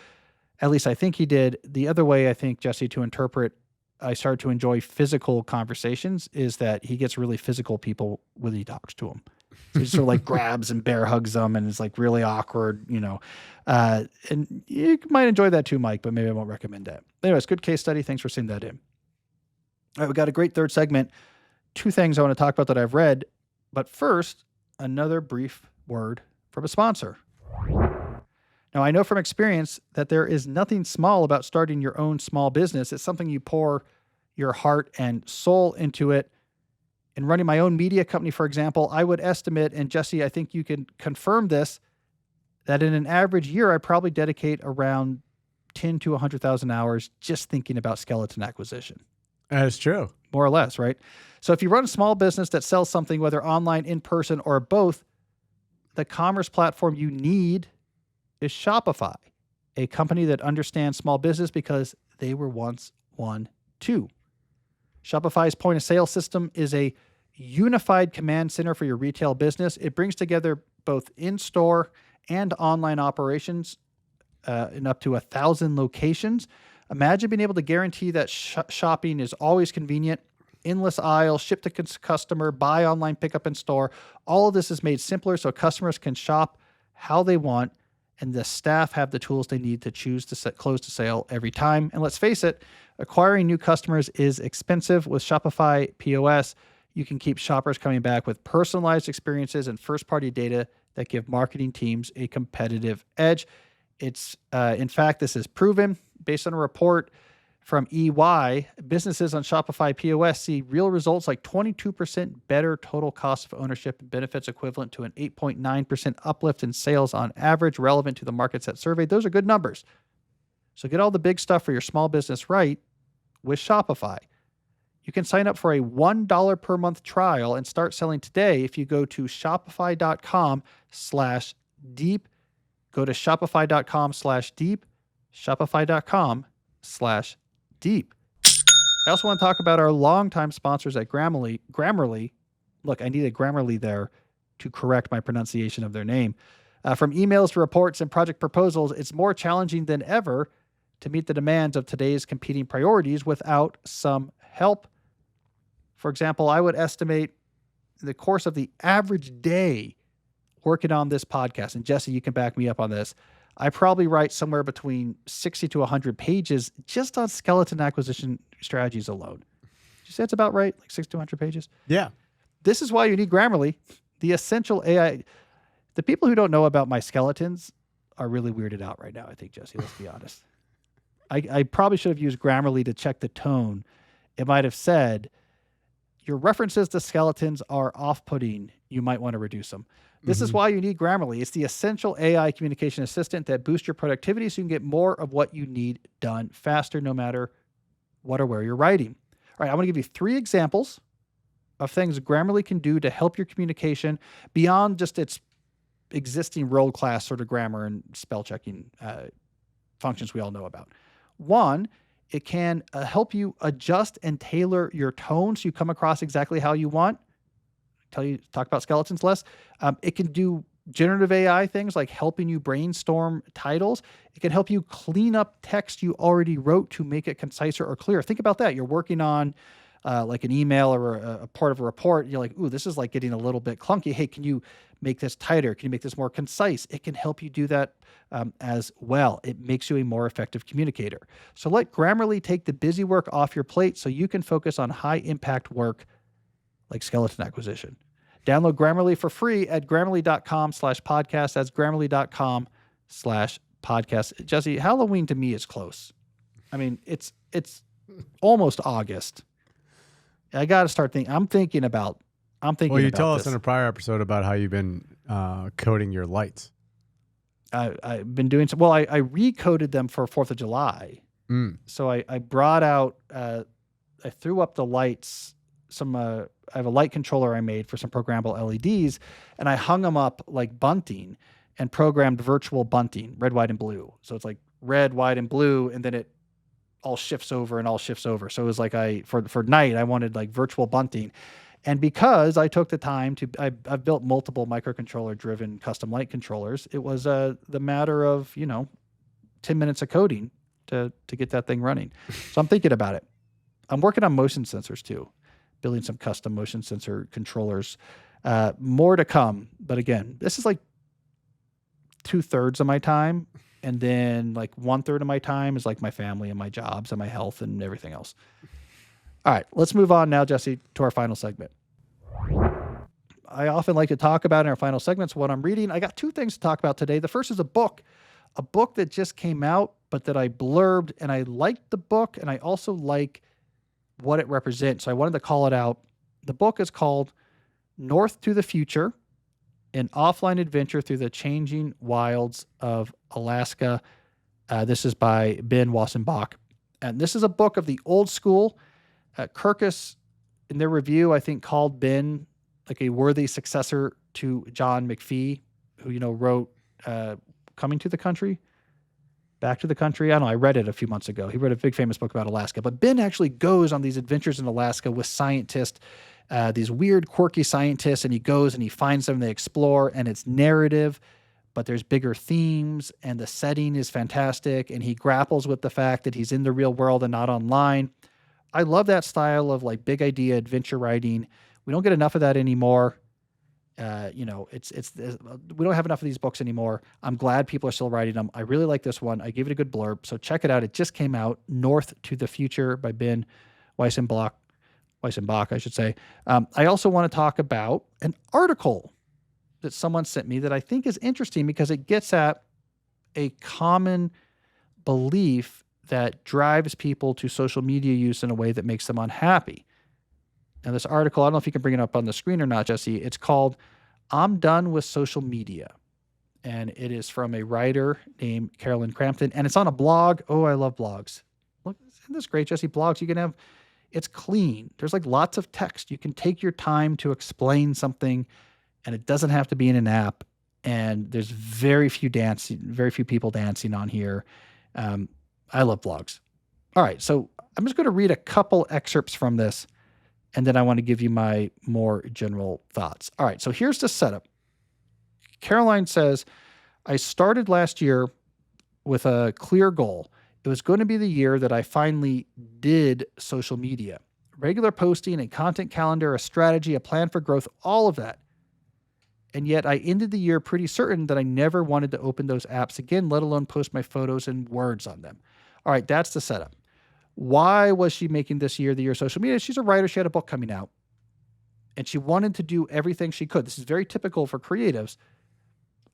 [SPEAKER 1] At least I think he did. The other way I think, Jesse, to interpret I started to enjoy physical conversations is that he gets really physical people when he talks to them. So he sort of like grabs and bear hugs them and it's like really awkward, and you might enjoy that too, Mike, but maybe I won't recommend that. Anyways, good case study. Thanks for sending that in. All right, we got a great third segment. Two things I want to talk about that I've read, but first, another brief word from a sponsor. Now, I know from experience that there is nothing small about starting your own small business. It's something you pour your heart and soul into it. In running my own media company, for example, I would estimate, and Jesse, I think you can confirm this, that in an average year, I probably dedicate around 10 to 100,000 hours just thinking about skeleton acquisition.
[SPEAKER 2] That is true.
[SPEAKER 1] more or less, right? So if you run a small business that sells something, whether online, in person, or both, the commerce platform you need is Shopify, a company that understands small business because they were once one too. Shopify's point of sale system is a unified command center for your retail business. It brings together both in-store and online operations in up to 1,000 locations. Imagine being able to guarantee that shopping is always convenient, endless aisles, ship to customer, buy online, pick up in store. All of this is made simpler so customers can shop how they want, and the staff have the tools they need to choose to close the sale every time. And let's face it, acquiring new customers is expensive. With Shopify POS, you can keep shoppers coming back with personalized experiences and first-party data that give marketing teams a competitive edge. It's, in fact, this is proven based on a report from EY. Businesses on Shopify POS see real results like 22% better total cost of ownership and benefits, equivalent to an 8.9% uplift in sales on average, relevant to the markets that surveyed. Those are good numbers. So get all the big stuff for your small business right with Shopify. You can sign up for a $1 per month trial and start selling today if you go to shopify.com/deep. Go to shopify.com/deep, shopify.com/deep. I also want to talk about our longtime sponsors at Grammarly. Look, I needed Grammarly there to correct my pronunciation of their name. From emails to reports and project proposals, it's more challenging than ever to meet the demands of today's competing priorities without some help. For example, I would estimate in the course of the average day working on this podcast, and Jesse, you can back me up on this, I probably write somewhere between 60 to 100 pages just on skeleton acquisition strategies alone. Did you say it's about right? Like 60 to 100 pages?
[SPEAKER 2] Yeah.
[SPEAKER 1] This is why you need Grammarly, the essential AI. The people who don't know about my skeletons are really weirded out right now, I think, Jesse. Let's be honest. I probably should have used Grammarly to check the tone. It might have said, your references to skeletons are off-putting. You might want to reduce them. This is why you need Grammarly. It's the essential AI communication assistant that boosts your productivity so you can get more of what you need done faster, no matter what or where you're writing. All right, I want to give you 3 examples of things Grammarly can do to help your communication beyond just its existing world-class sort of grammar and spell checking functions we all know about. 1, it can help you adjust and tailor your tone so you come across exactly how you want. Talk about skeletons less. It can do generative AI things like helping you brainstorm titles. It can help you clean up text you already wrote to make it conciser or clear. Think about that. You're working on like an email or a part of a report. You're like, ooh, this is like getting a little bit clunky. Hey, can you make this tighter? Can you make this more concise? It can help you do that as well. It makes you a more effective communicator. So let Grammarly take the busy work off your plate so you can focus on high impact work like skeleton acquisition. Download Grammarly for free at grammarly.com/podcast. That's grammarly.com/podcast. Jesse, Halloween to me is close. I mean, it's almost August. I got to start thinking. I'm thinking about
[SPEAKER 2] Well, you told
[SPEAKER 1] this.
[SPEAKER 2] us in a prior episode about how you've been coding your lights.
[SPEAKER 1] I've been doing some. Well, I recoded them for 4th of July. So I brought out. I threw up the lights. I have a light controller I made for some programmable LEDs, and I hung them up like bunting and programmed virtual bunting, red, white, and blue. So it's like red, white, and blue, and then it all shifts over and all shifts over. So it was like for night, I wanted like virtual bunting. And because I took the time I've built multiple microcontroller driven custom light controllers, it was the matter of, 10 minutes of coding to get that thing running. So I'm thinking about it. I'm working on motion sensors too, building some custom motion sensor controllers. More to come. But again, this is like 2/3 of my time. And then like 1/3 of my time is like my family and my jobs and my health and everything else. All right, let's move on now, Jesse, to our final segment. I often like to talk about in our final segments what I'm reading. I got 2 things to talk about today. The first is a book that just came out, but that I blurbed, and I liked the book, and I also like what it represents. So I wanted to call it out. The book is called North to the Future, an offline adventure through the changing wilds of Alaska. This is by Ben Wassenbach. And this is a book of the old school. Kirkus in their review, I think called Ben like a worthy successor to John McPhee, who, wrote Coming to the Country, Back to the Country. I don't know. I read it a few months ago. He wrote a big famous book about Alaska. But Ben actually goes on these adventures in Alaska with scientists, these weird, quirky scientists, and he goes and he finds them, they explore, and it's narrative, but there's bigger themes, and the setting is fantastic, and he grapples with the fact that he's in the real world and not online. I love that style of like big idea adventure writing. We don't get enough of that anymore. It's we don't have enough of these books anymore. I'm glad people are still writing them. I really like this one. I gave it a good blurb. So check it out. It just came out, North to the Future by Ben Weissenbach, I should say. I also want to talk about an article that someone sent me that I think is interesting because it gets at a common belief that drives people to social media use in a way that makes them unhappy. Now, this article, I don't know if you can bring it up on the screen or not, Jesse. It's called I'm Done with Social Media. And it is from a writer named Carolyn Crampton. And it's on a blog. Oh, I love blogs. Look, isn't this great, Jesse? Blogs, you can have, it's clean. There's like lots of text. You can take your time to explain something, and it doesn't have to be in an app. And there's very few people dancing on here. I love blogs. All right, so I'm just going to read a couple excerpts from this, and then I want to give you my more general thoughts. All right, so here's the setup. Caroline says, I started last year with a clear goal. It was going to be the year that I finally did social media. Regular posting, a content calendar, a strategy, a plan for growth, all of that. And yet I ended the year pretty certain that I never wanted to open those apps again, let alone post my photos and words on them. All right, that's the setup. Why was she making this year the year of social media? She's a writer. She had a book coming out, and she wanted to do everything she could. This is very typical for creatives.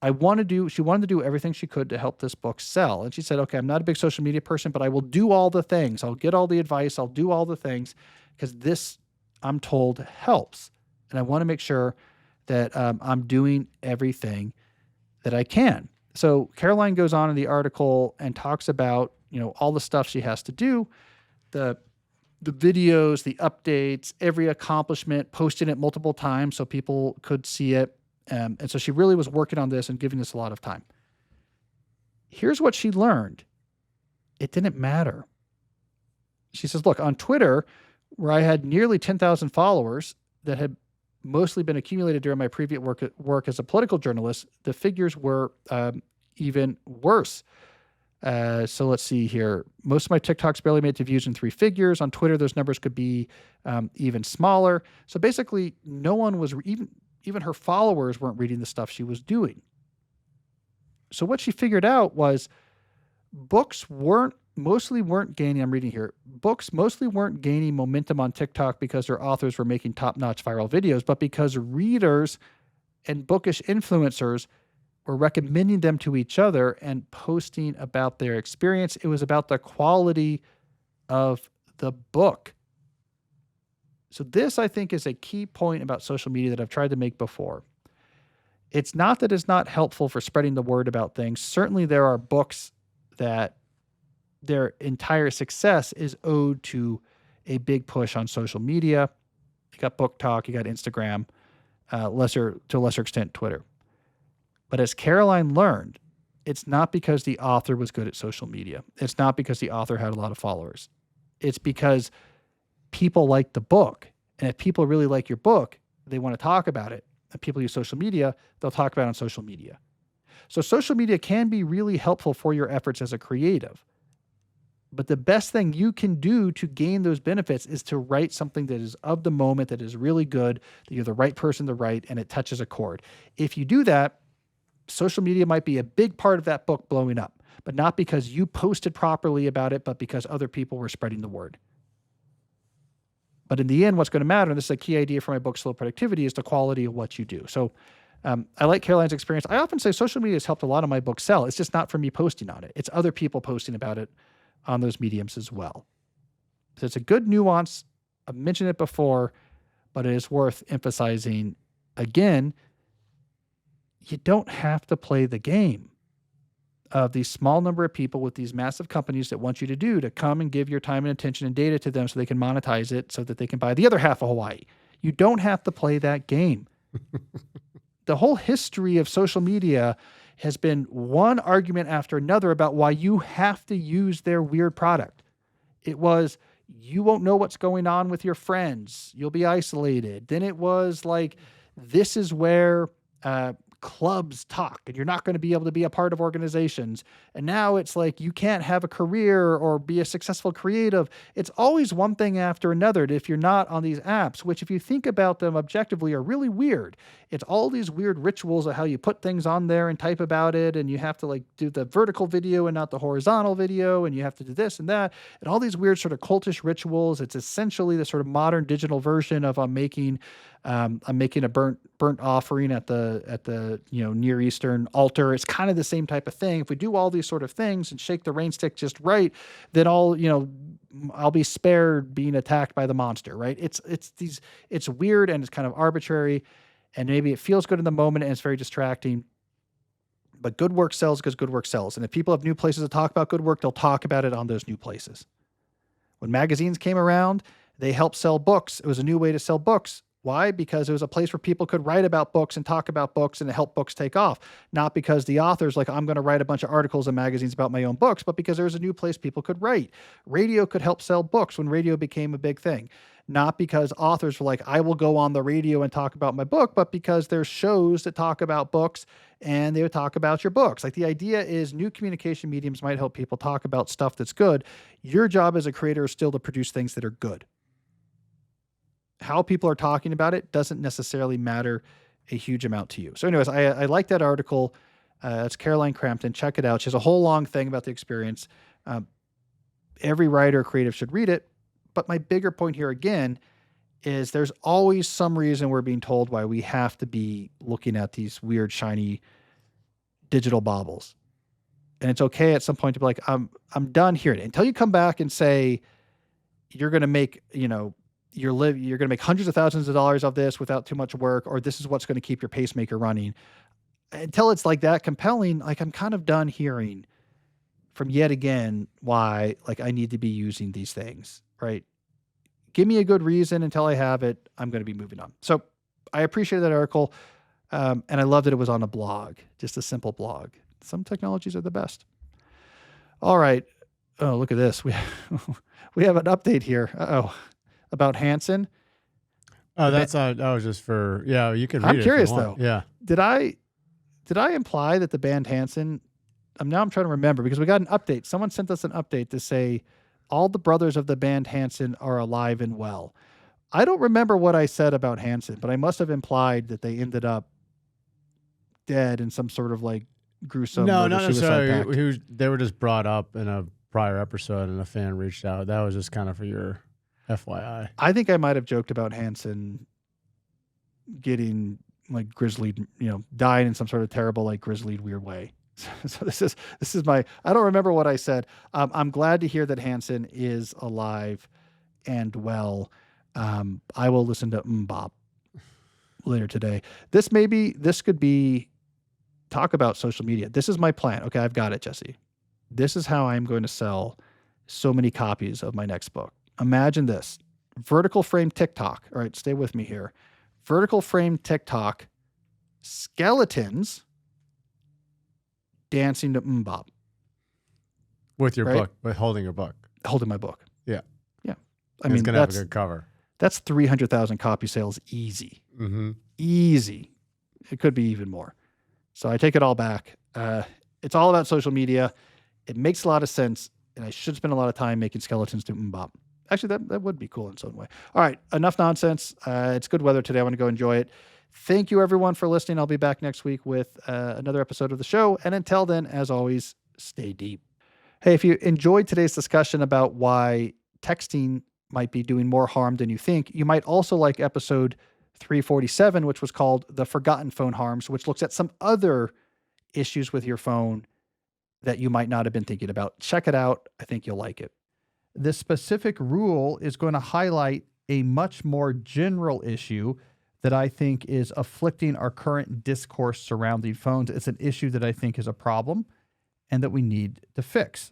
[SPEAKER 1] She wanted to do everything she could to help this book sell. And she said, okay, I'm not a big social media person, but I will do all the things. I'll get all the advice. I'll do all the things because this, I'm told, helps. And I want to make sure that I'm doing everything that I can. So Caroline goes on in the article and talks about, all the stuff she has to do, the videos, the updates, every accomplishment, posting it multiple times so people could see it. And so she really was working on this and giving this a lot of time. Here's what she learned. It didn't matter. She says, look, on Twitter, where I had nearly 10,000 followers that had mostly been accumulated during my previous work as a political journalist, the figures were even worse. So let's see here. Most of my TikToks barely made it to views in 3 figures. On Twitter, those numbers could be even smaller. So basically, no one was, even her followers weren't reading the stuff she was doing. So what she figured out was books mostly weren't gaining momentum on TikTok because their authors were making top-notch viral videos, but because readers and bookish influencers were recommending them to each other and posting about their experience. It was about the quality of the book. So this, I think, is a key point about social media that I've tried to make before. It's not that it's not helpful for spreading the word about things. Certainly there are books that their entire success is owed to a big push on social media. You got Book Talk, you got Instagram, to a lesser extent, Twitter. But as Caroline learned, it's not because the author was good at social media. It's not because the author had a lot of followers. It's because people like the book. And if people really like your book, they want to talk about it. And people use social media, they'll talk about it on social media. So social media can be really helpful for your efforts as a creative. But the best thing you can do to gain those benefits is to write something that is of the moment, that is really good, that you're the right person to write, and it touches a chord. If you do that, social media might be a big part of that book blowing up, but not because you posted properly about it, but because other people were spreading the word. But in the end, what's going to matter, and this is a key idea for my book, Slow Productivity, is the quality of what you do. So I like Caroline's experience. I often say social media has helped a lot of my books sell. It's just not for me posting on it. It's other people posting about it on those mediums as well. So it's a good nuance. I've mentioned it before, but it is worth emphasizing again. You don't have to play the game of these small number of people with these massive companies that want you to do to come and give your time and attention and data to them so they can monetize it so that they can buy the other half of Hawaii. You don't have to play that game. The whole history of social media has been one argument after another about why you have to use their weird product. It was, you won't know what's going on with your friends. You'll be isolated. Then it was like, this is where clubs talk and you're not going to be able to be a part of organizations. And now it's like, you can't have a career or be a successful creative. It's always one thing after another if you're not on these apps, which if you think about them objectively are really weird. It's all these weird rituals of how you put things on there and type about it. And you have to like do the vertical video and not the horizontal video. And you have to do this and that and all these weird sort of cultish rituals. It's essentially the sort of modern digital version of I'm making a burnt offering at the Near Eastern altar. It's kind of the same type of thing. If we do all these sort of things and shake the rain stick just right, then I'll be spared being attacked by the monster, right? It's weird and it's kind of arbitrary, and maybe it feels good in the moment and it's very distracting. But good work sells because good work sells. And if people have new places to talk about good work, they'll talk about it on those new places. When magazines came around, they helped sell books. It was a new way to sell books. Why? Because it was a place where people could write about books and talk about books and help books take off. Not because the author's like, I'm going to write a bunch of articles in magazines about my own books, but because there was a new place people could write. Radio could help sell books when radio became a big thing. Not because authors were like, I will go on the radio and talk about my book, but because there's shows that talk about books and they would talk about your books. Like the idea is new communication mediums might help people talk about stuff that's good. Your job as a creator is still to produce things that are good. How people are talking about it doesn't necessarily matter a huge amount to you. So anyways, I like that article. It's Caroline Crampton. Check it out. She has a whole long thing about the experience. Every writer or creative should read it. But my bigger point here again is there's always some reason we're being told why we have to be looking at these weird, shiny digital baubles. And it's okay at some point to be like, I'm done here. Until you come back and say, you're going to make, you're going to make hundreds of thousands of dollars of this without too much work, or this is what's going to keep your pacemaker running. Until it's like that compelling, like I'm kind of done hearing from yet again why like I need to be using these things, right? Give me a good reason. Until I have it, I'm going to be moving on. So I appreciate that article. And I love that it was on a blog, just a simple blog. Some technologies are the best. All right. Oh, look at this. We have an update here. About Hanson.
[SPEAKER 2] Oh, that was just for, you can read it.
[SPEAKER 1] I'm curious though.
[SPEAKER 2] Yeah.
[SPEAKER 1] Did I imply that the band Hanson, now I'm trying to remember because we got an update. Someone sent us an update to say all the brothers of the band Hanson are alive and well. I don't remember what I said about Hanson, but I must have implied that they ended up dead in some sort of like gruesome.
[SPEAKER 2] No, not necessarily. They were just brought up in a prior episode and a fan reached out. That was just kind of for your FYI. I
[SPEAKER 1] think I might have joked about Hanson getting like grizzly, dying in some sort of terrible, like grizzly weird way. So this is my, I don't remember what I said. I'm glad to hear that Hanson is alive and well. I will listen to Mbop later today. This could be talk about social media. This is my plan. Okay. I've got it, Jesse. This is how I'm going to sell so many copies of my next book. Imagine this: vertical frame TikTok. All right. Stay with me here. Vertical frame TikTok, skeletons dancing to Mbop.
[SPEAKER 2] With your book, but holding your book.
[SPEAKER 1] Holding my book.
[SPEAKER 2] Yeah.
[SPEAKER 1] Yeah.
[SPEAKER 2] It's going to have a good cover.
[SPEAKER 1] That's 300,000 copy sales easy.
[SPEAKER 2] Mm-hmm.
[SPEAKER 1] Easy. It could be even more. So I take it all back. It's all about social media. It makes a lot of sense, and I should spend a lot of time making skeletons do Mbop. Actually, that would be cool in its own way. All right, enough nonsense. It's good weather today. I want to go enjoy it. Thank you, everyone, for listening. I'll be back next week with another episode of the show. And until then, as always, stay deep. Hey, if you enjoyed today's discussion about why texting might be doing more harm than you think, you might also like episode 347, which was called The Forgotten Phone Harms, which looks at some other issues with your phone that you might not have been thinking about. Check it out. I think you'll like it. This specific rule is going to highlight a much more general issue that I think is afflicting our current discourse surrounding phones. It's an issue that I think is a problem. and that we need to fix.